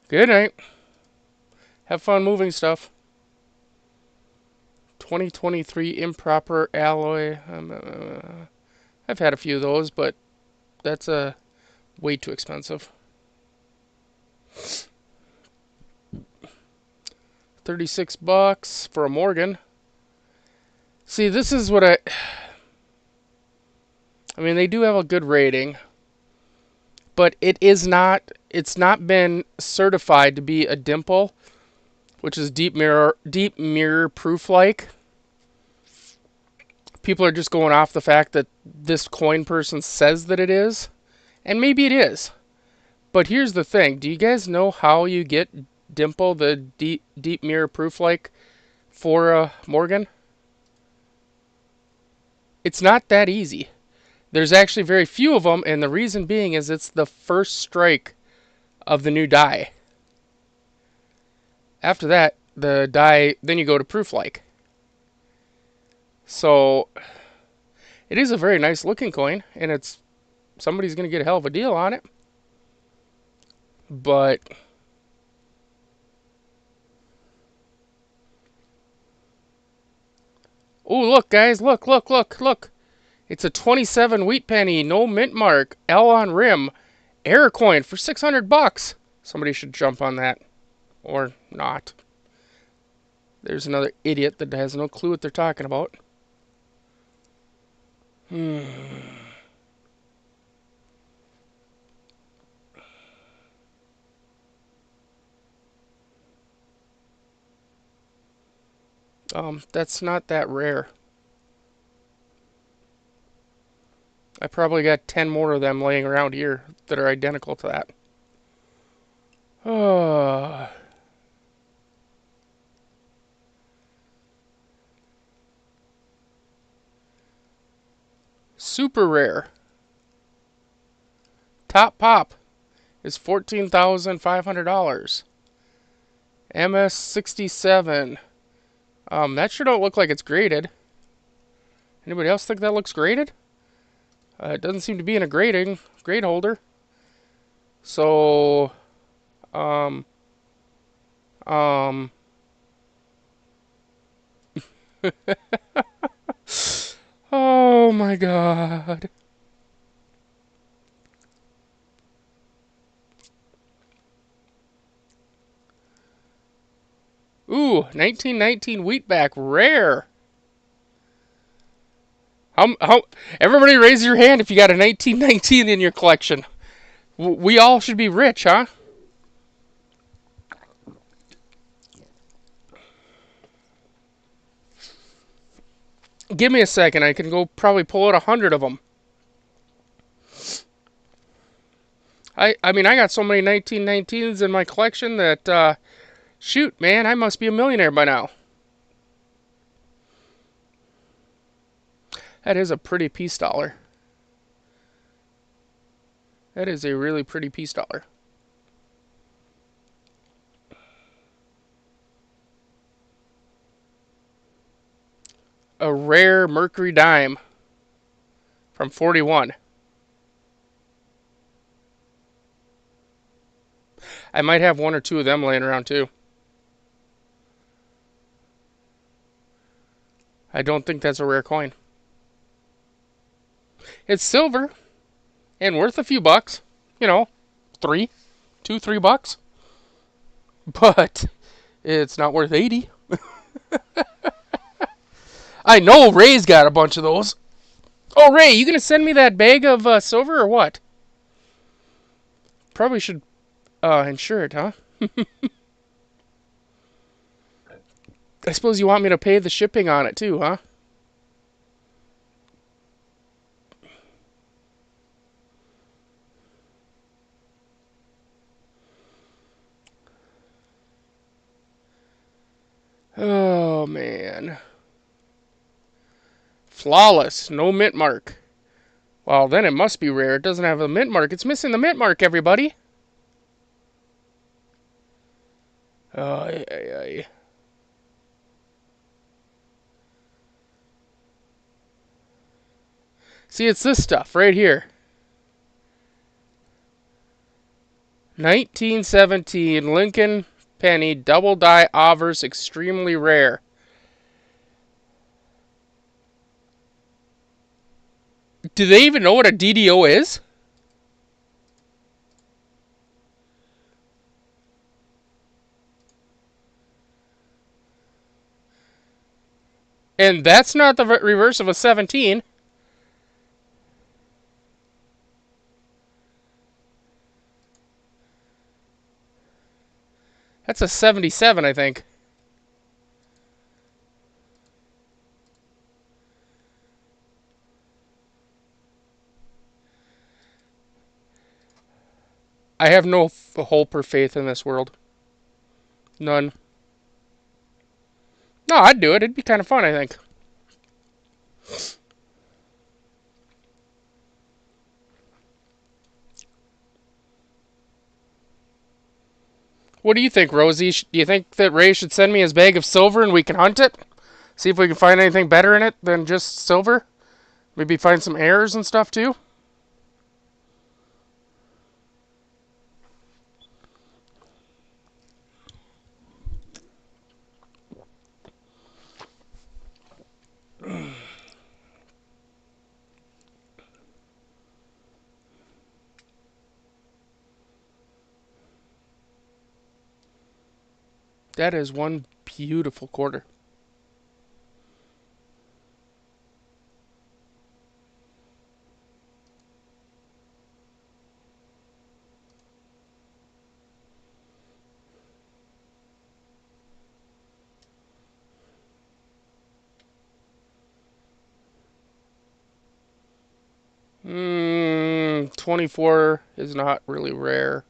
Good night. Have fun moving stuff. 2023 improper alloy. I've had a few of those, but that's way too expensive. 36 bucks for a Morgan. See, this is what I mean, they do have a good rating, but it's not been certified to be a dimple, which is deep mirror proof like. People are just going off the fact that this coin person says that it is, and maybe it is. But here's the thing: do you guys know how you get dimple, the deep mirror proof like, for a Morgan? It's not that easy. There's actually very few of them, and the reason being is it's the first strike of the new die. After that, the die, then you go to proof like. So it is a very nice looking coin, and it's somebody's going to get a hell of a deal on it. But oh, look, guys, look. It's a 27 wheat penny, no mint mark, L on rim, error coin for 600 bucks. Somebody should jump on that, or not. There's another idiot that has no clue what they're talking about. That's not that rare. I probably got 10 more of them laying around here that are identical to that. Oh. Super rare. Top pop is $14,500. MS67. That sure don't look like it's graded. Anybody else think that looks graded? It doesn't seem to be in a grade holder. So, um, um, oh my God. Ooh, 1919 Wheatback, rare. Everybody raise your hand if you got a 1919 in your collection. We all should be rich, huh? Give me a second. I can go probably pull out 100 of them. I mean, I got so many 1919s in my collection that, shoot, man, I must be a millionaire by now. That is a pretty piece dollar. That is a really pretty piece dollar. A rare Mercury dime from 41. I might have one or two of them laying around too. I don't think that's a rare coin. It's silver and worth a few bucks. You know, 3 bucks. but it's not worth 80. I know Ray's got a bunch of those. Oh, Ray, you gonna send me that bag of silver or what? Probably should insure it, huh? I suppose you want me to pay the shipping on it too, huh? Oh man, flawless, no mint mark. Well, then it must be rare. It doesn't have a mint mark. It's missing the mint mark, everybody. Ay, ay, ay. See, it's this stuff right here. 1917 Lincoln Penny Double Die Avers, extremely rare. Do they even know what a DDO is? And that's not the reverse of a 17. That's a 77, I think. I have no hope or faith in this world. None. No, I'd do it. It'd be kind of fun, I think. What do you think, Rosie? Do you think that Ray should send me his bag of silver and we can hunt it? See if we can find anything better in it than just silver? Maybe find some errors and stuff too? That is one beautiful quarter. Mmm, 24 is not really rare.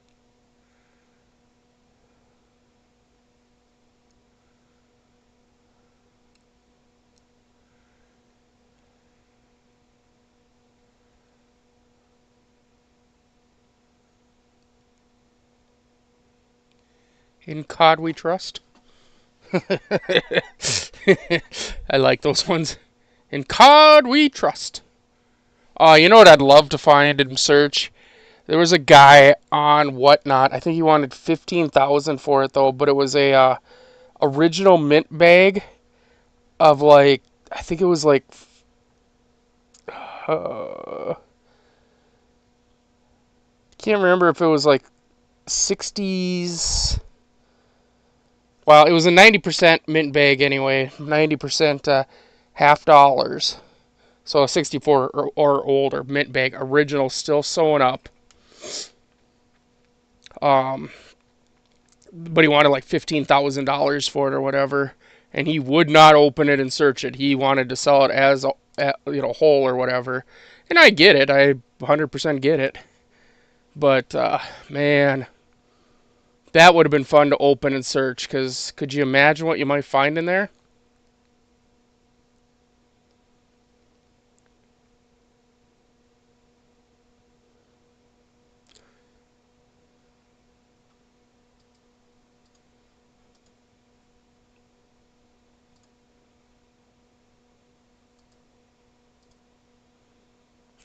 In COD we trust. I like those ones. In COD we trust. Oh, you know what I'd love to find and search? There was a guy on Whatnot. I think he wanted 15,000 for it though, but it was a original mint bag of like, I think it was like uh, can't remember if it was like 60s. Well, it was a 90% mint bag anyway. 90% half dollars. So a 64 or older mint bag, original, still sewn up. Um, but he wanted like $15,000 for it or whatever, and he would not open it and search it. He wanted to sell it as whole or whatever. And I get it. I 100% get it. But man, that would have been fun to open and search. Because could you imagine what you might find in there?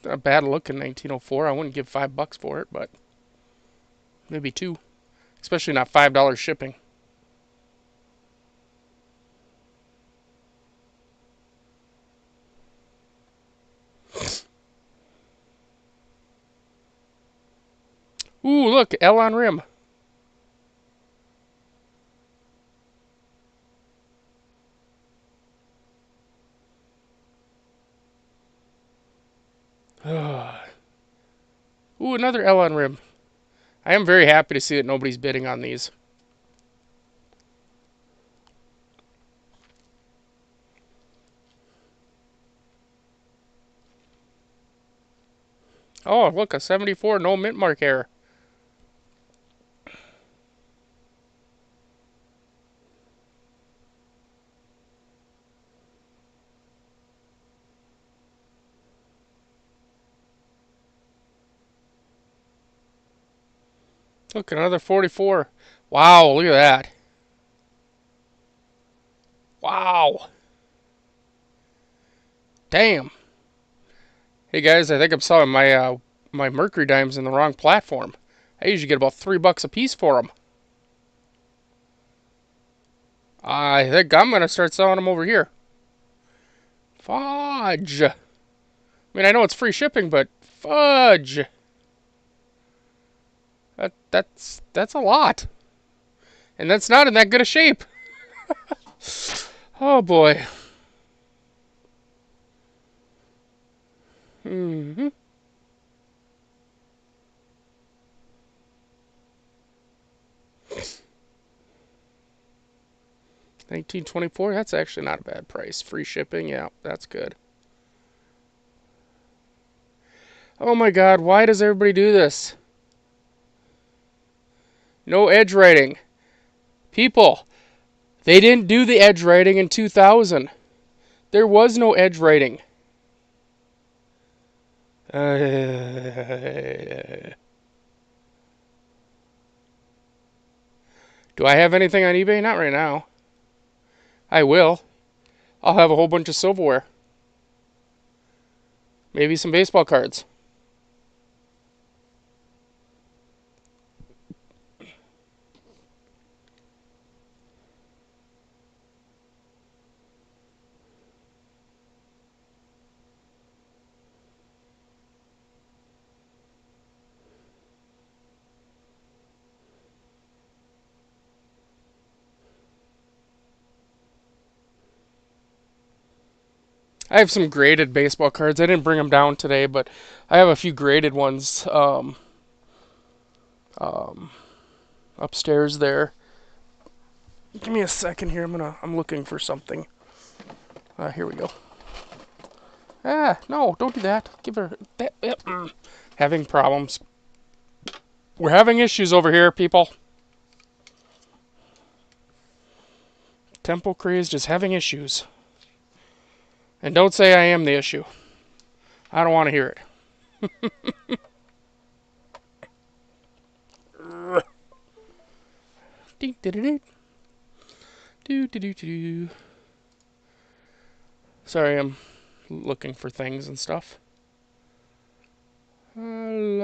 A bad look in 1904. I wouldn't give $5 for it, but maybe two. Especially not $5 shipping. Ooh, look, L on rim. Ooh, another L on rim. I am very happy to see that nobody's bidding on these. Oh, look, a 74, no mint mark error. Look, another 44. Wow, look at that. Wow. Damn. Hey guys, I think I'm selling my Mercury dimes in the wrong platform. I usually get about $3 a piece for them. I think I'm gonna start selling them over here. Fudge. I mean, I know it's free shipping, but fudge. That's a lot, and that's not in that good a shape. Oh boy. 1924. That's actually not a bad price. Free shipping. Yeah, that's good. Oh my God, why does everybody do this? No edge writing. People, they didn't do the edge writing in 2000. There was no edge writing. Do I have anything on eBay? Not right now. I will. I'll have a whole bunch of silverware. Maybe some baseball cards. I have some graded baseball cards. I didn't bring them down today, but I have a few graded ones um, upstairs there. Give me a second here. I'm looking for something. Here we go. No, don't do that. Give her that. Having problems. We're having issues over here, people. Tempo Crazed is having issues. And don't say I am the issue. I don't want to hear it. Sorry, I'm looking for things and stuff. Hi!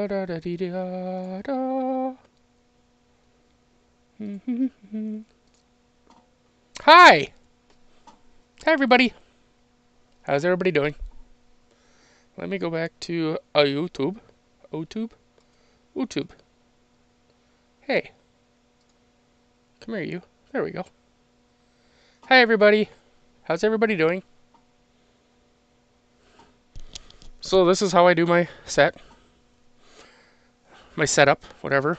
Hi, everybody. How's everybody doing? Let me go back to YouTube. YouTube. Hey. Come here, you. There we go. Hi, everybody. How's everybody doing? So this is how I do my setup, whatever.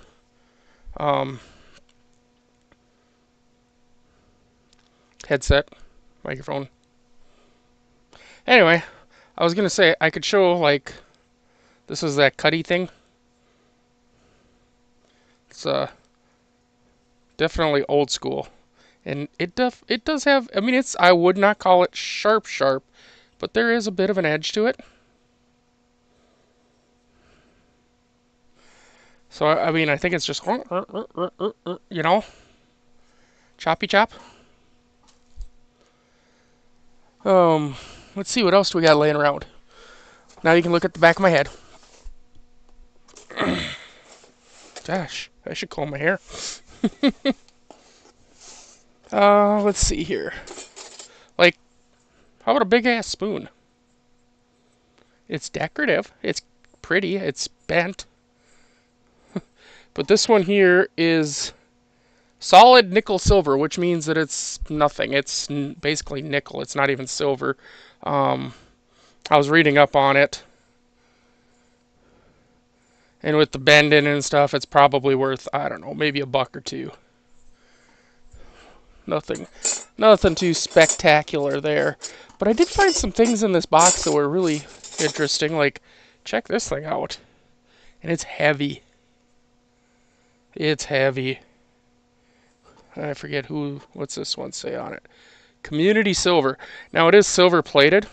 Headset, microphone. Anyway, I was gonna say I could show like this is that cutty thing. It's definitely old school, and it does have. I mean, I would not call it sharp, but there is a bit of an edge to it. So I mean, I think it's just you know, choppy chop. Let's see what else do we got laying around. Now you can look at the back of my head. Gosh, I should comb my hair. Let's see here. Like, how about a big ass spoon? It's decorative. It's pretty. It's bent. But this one here is solid nickel silver, which means that it's nothing. It's basically nickel. It's not even silver. I was reading up on it. And with the bending and stuff, it's probably worth, I don't know, maybe a buck or two. Nothing too spectacular there. But I did find some things in this box that were really interesting. Like, check this thing out. And it's heavy. It's heavy. I forget what's this one say on it? Community silver. Now, it is silver plated,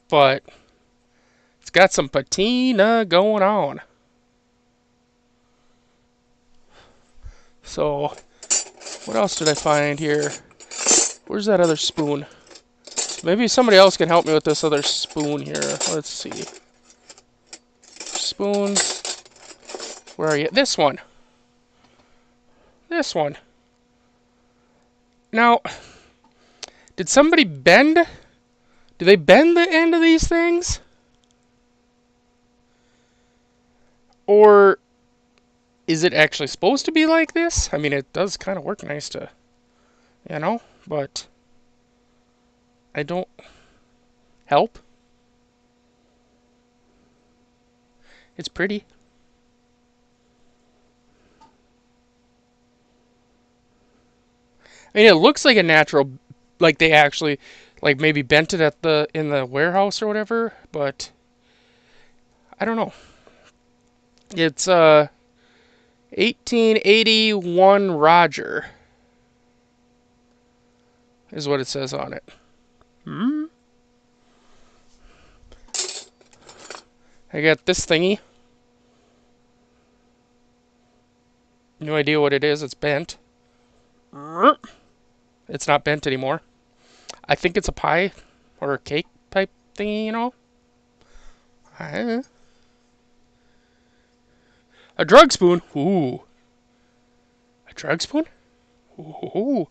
but it's got some patina going on. So, what else did I find here? Where's that other spoon? Maybe somebody else can help me with this other spoon here. Let's see. Spoons. Where are you? This one. This one. Now, did somebody bend? Do they bend the end of these things? Or is it actually supposed to be like this? I mean, it does kind of work nice to, but I don't help. It's pretty. I mean, it looks like a natural, like they actually, like maybe bent it in the warehouse or whatever, but I don't know. It's 1881 Roger is what it says on it. I got this thingy. No idea what it is. It's bent. It's not bent anymore. I think it's a pie or a cake type thingy, A drug spoon. Ooh. A drug spoon? Ooh.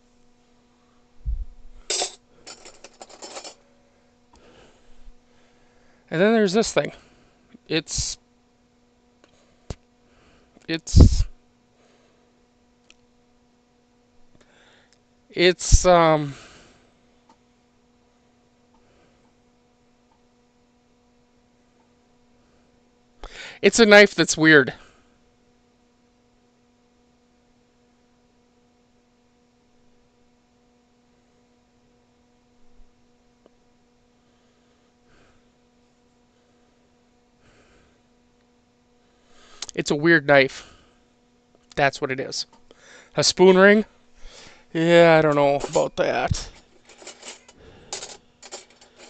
And then there's this thing. It's it's a knife that's weird. It's a weird knife. That's what it is. A spoon ring? Yeah, I don't know about that.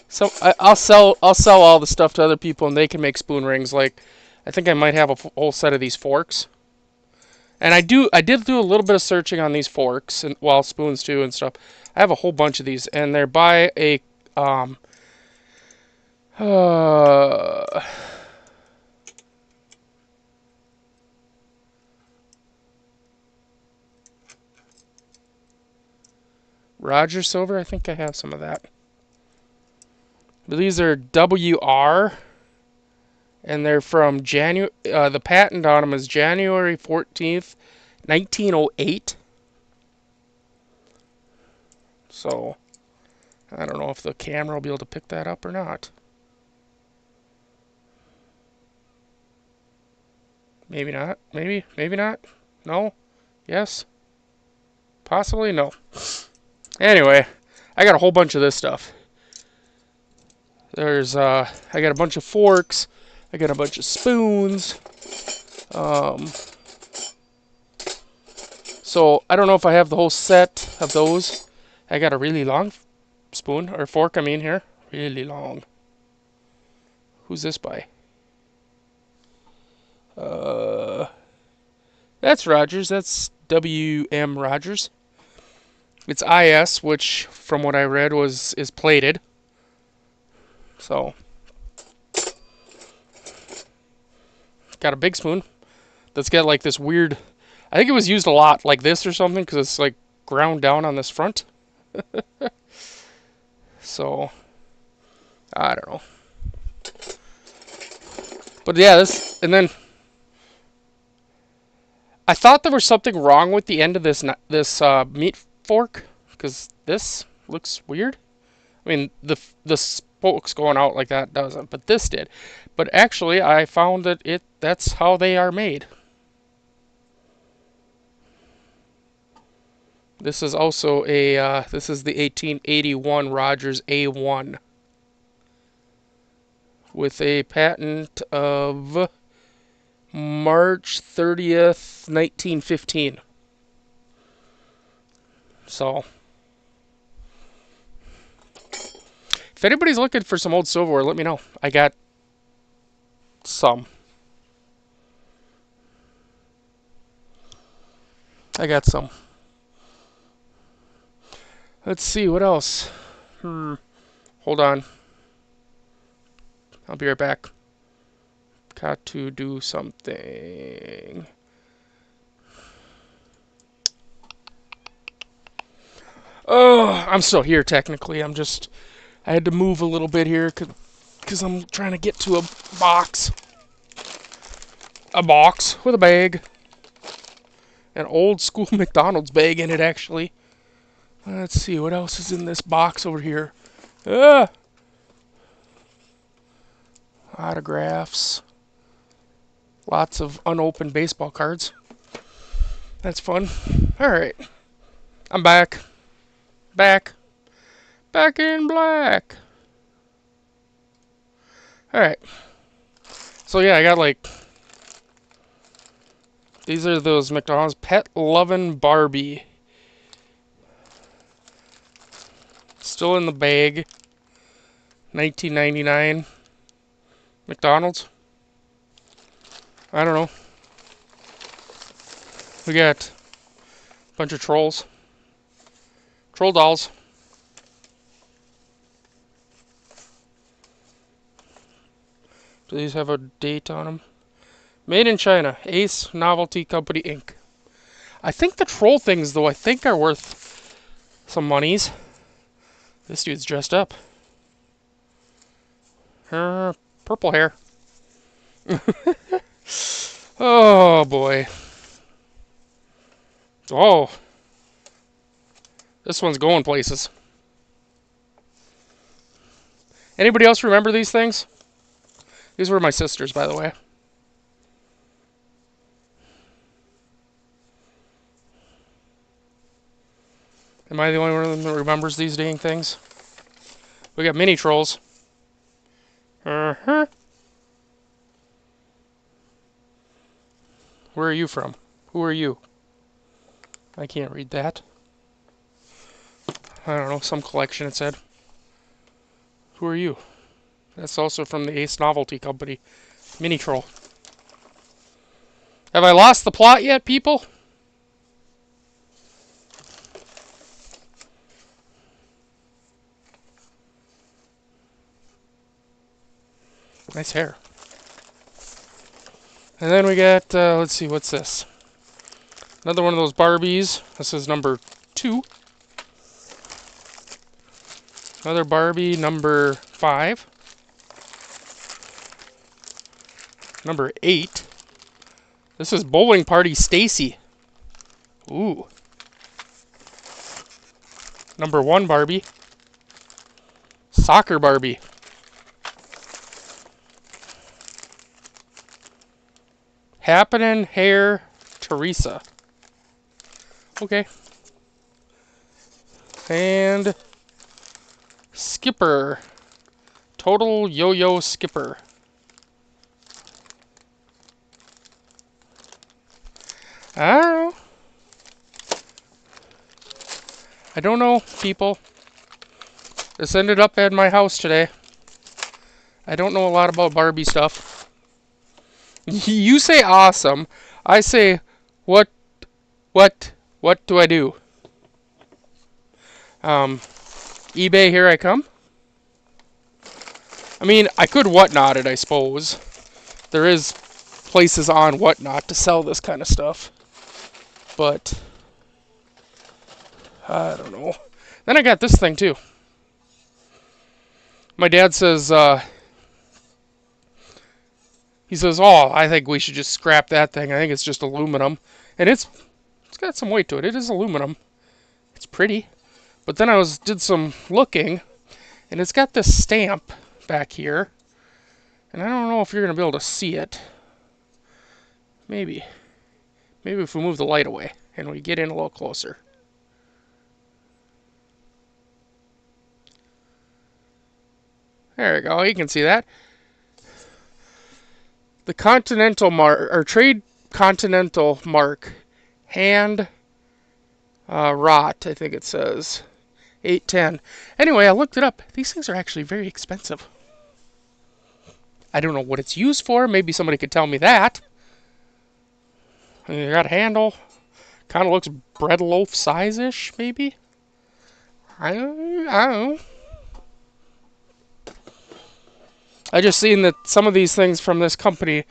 So I'll sell all the stuff to other people, and they can make spoon rings. Like, I think I might have a whole set of these forks. And I did do a little bit of searching on these forks and spoons too and stuff. I have a whole bunch of these, and they're by a Roger Silver. I think I have some of that. But these are WR, and they're from January. The patent on them is January 14th, 1908. So I don't know if the camera will be able to pick that up or not. Maybe not. Maybe not. No. Yes. Possibly no. Anyway, I got a whole bunch of this stuff. There's I got a bunch of forks. I got a bunch of spoons. So I don't know if I have the whole set of those. I got a really long spoon or fork. I mean here, really long. Who's this by? That's Rogers. That's W.M. Rogers. It's IS, which from what I read is plated. So got a big spoon that's got like this weird. I think it was used a lot like this or something because it's like ground down on this front. So I don't know. But yeah, this, and then I thought there was something wrong with the end of this meat fork because this looks weird. I mean, the spokes going out like that doesn't, but this did. But actually, I found that that's how they are made. This is also this is the 1881 Rogers A1 with a patent of March 30th, 1915. So, if anybody's looking for some old silverware, let me know. I got some. I got some. Let's see, what else? Hold on. I'll be right back. Got to do something. Oh, I'm still here technically. I had to move a little bit here because I'm trying to get to a box. A box with a bag. An old school McDonald's bag in it, actually. Let's see, what else is in this box over here? Autographs. Lots of unopened baseball cards. That's fun. Alright. I'm back. Back in black. Alright. So yeah, I got like... These are those McDonald's Pet Lovin' Barbie. Still in the bag. 1999. McDonald's. I don't know. We got a bunch of trolls. Troll dolls. Do these have a date on them? Made in China. Ace Novelty Company, Inc. I think the troll things, though, are worth some monies. This dude's dressed up. Purple hair. Oh, boy. Oh. This one's going places. Anybody else remember these things? These were my sister's, by the way. Am I the only one of them that remembers these dang things? We got mini trolls. Where are you from? Who are you? I can't read that. I don't know, some collection it said. Who are you? That's also from the Ace Novelty Company. Mini troll. Have I lost the plot yet, people? Nice hair. And then we got, let's see, what's this? Another one of those Barbies. This is number 2. Another Barbie, number 5. Number 8. This is Bowling Party Stacy. Ooh. Number 1 Barbie. Soccer Barbie. Happening Hair Teresa. Okay. And Skipper. Total Yo-Yo Skipper. I don't know. I don't know, people. This ended up at my house today. I don't know a lot about Barbie stuff. You say awesome. I say, what do I do? eBay, here I come. I mean, I could whatnot it, I suppose. There is places on whatnot to sell this kind of stuff. But I don't know. Then I got this thing too. My dad says, he says, oh, I think we should just scrap that thing. I think it's just aluminum. And it's got some weight to it. It is aluminum. It's pretty. But then I did some looking, And it's got this stamp back here. And I don't know if you're going to be able to see it. Maybe. Maybe if we move the light away and we get in a little closer. There we go. You can see that. The Continental mark, or Trade Continental mark, hand rot, I think it says. 810. Anyway, I looked it up. These things are actually very expensive. I don't know what it's used for. Maybe somebody could tell me that. I mean, you got a handle. Kind of looks bread loaf size-ish, maybe? I don't know. I just seen that some of these things from this company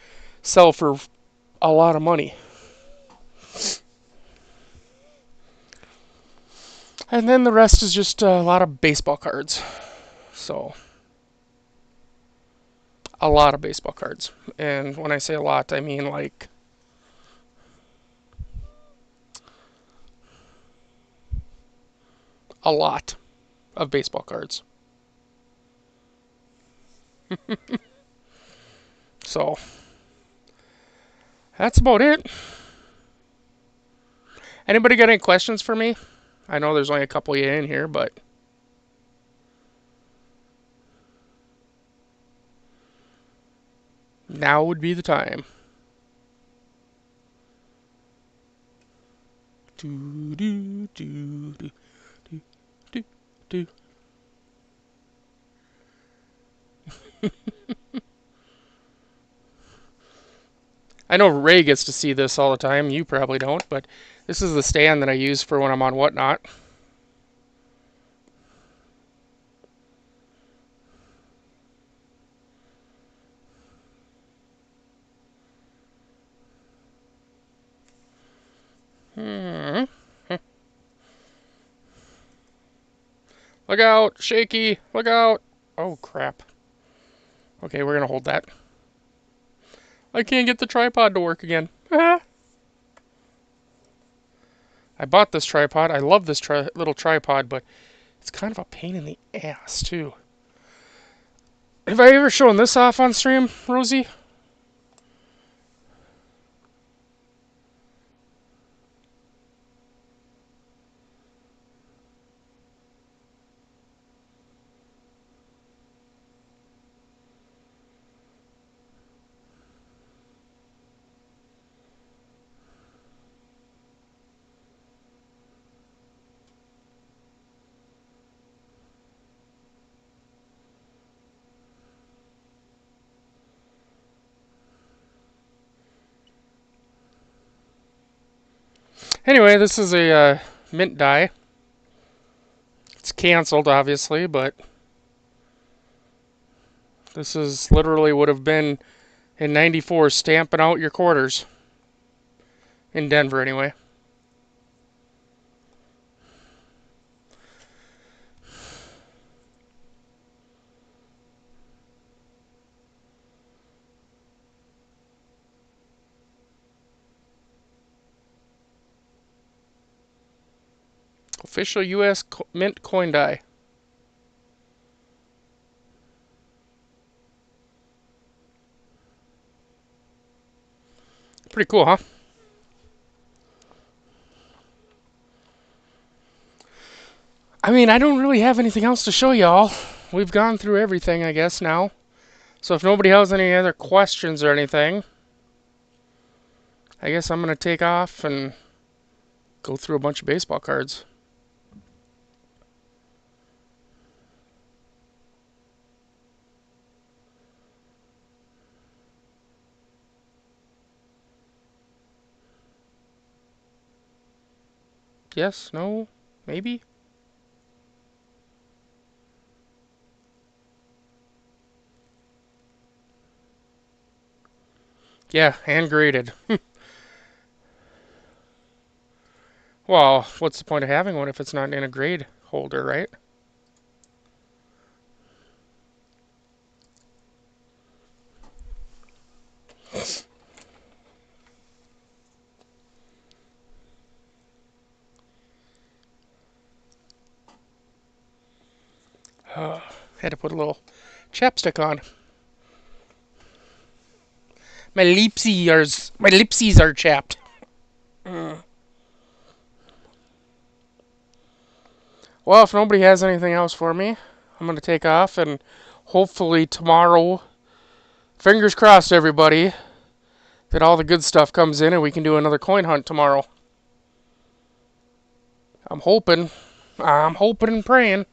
sell for a lot of money. And then the rest is just a lot of baseball cards. So, a lot of baseball cards. And when I say a lot, I mean like a lot of baseball cards. So, that's about it. Anybody got any questions for me? I know there's only a couple of you in here, but now would be the time. Do do do do do do do. I know Ray gets to see this all the time. You probably don't, but this is the stand that I use for when I'm on Whatnot. Hmm. Look out! Shaky! Look out! Oh, crap. Okay, we're gonna hold that. I can't get the tripod to work again. I bought this tripod. I love this little tripod, but it's kind of a pain in the ass, too. Have I ever shown this off on stream, Rosie? Anyway, this is a mint die. It's canceled, obviously, but this is literally would have been in '94 stamping out your quarters. In Denver, anyway. Official U.S. mint coin die. Pretty cool, huh? I mean, I don't really have anything else to show y'all. We've gone through everything, I guess, now. So if nobody has any other questions or anything, I guess I'm going to take off and go through a bunch of baseball cards. Yes? No? Maybe? Yeah, hand graded. Well, what's the point of having one if it's not in a grade holder, right? Had to put a little chapstick on. My lipsies are chapped. Mm. Well, if nobody has anything else for me, I'm going to take off and hopefully tomorrow, fingers crossed, everybody, that all the good stuff comes in and we can do another coin hunt tomorrow. I'm hoping. I'm hoping and praying.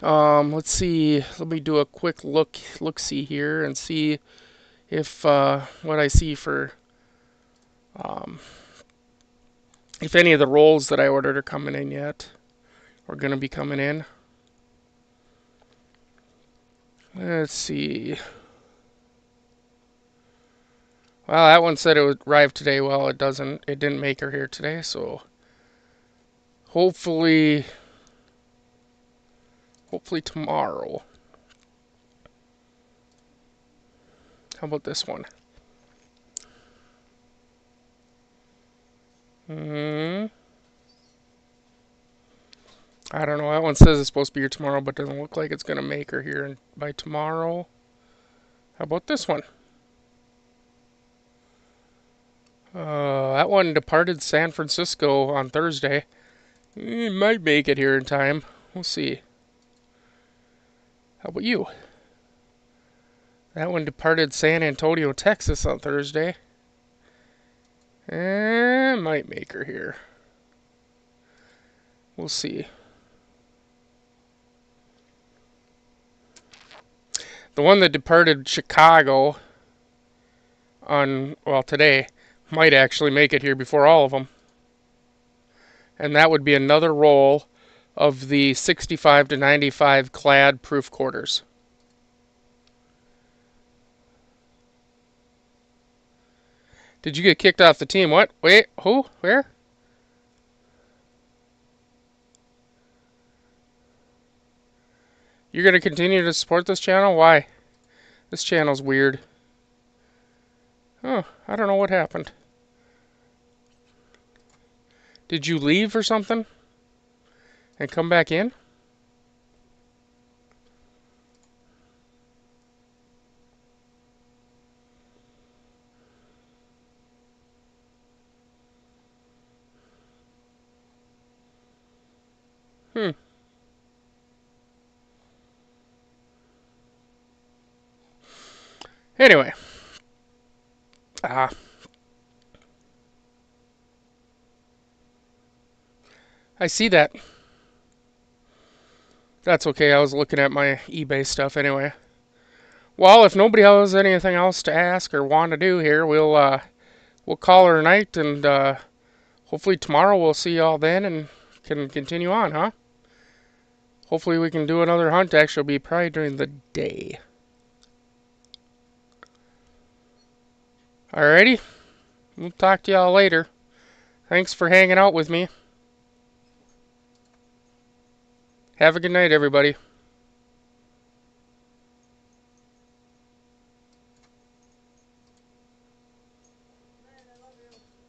Let's see. Let me do a quick look see here and see if what I see for um, if any of the rolls that I ordered are coming in yet, or going to be coming in. Let's see. Well, that one said it would arrive today. Well, it doesn't. It didn't make her here today, so hopefully tomorrow. How about this one? Hmm. I don't know. That one says it's supposed to be here tomorrow, but doesn't look like it's going to make her here by tomorrow. How about this one? That one departed San Francisco on Thursday. It might make it here in time. We'll see. How about you? That one departed San Antonio, Texas on Thursday. Might make her here. We'll see. The one that departed Chicago on, well, today, might actually make it here before all of them. And that would be another roll of the 65 to 95 clad proof quarters. Did you get kicked off the team? What? Wait, who? Where? You're going to continue to support this channel? Why? This channel's weird. Oh, I don't know what happened. Did you leave or something? And come back in? Hmm. Anyway. I see that. That's okay. I was looking at my eBay stuff anyway. Well, if nobody has anything else to ask or want to do here, we'll call her a night, and hopefully tomorrow we'll see y'all then and can continue on, huh? Hopefully we can do another hunt. Actually, it'll be probably during the day. Alrighty. We'll talk to y'all later. Thanks for hanging out with me. Have a good night, everybody.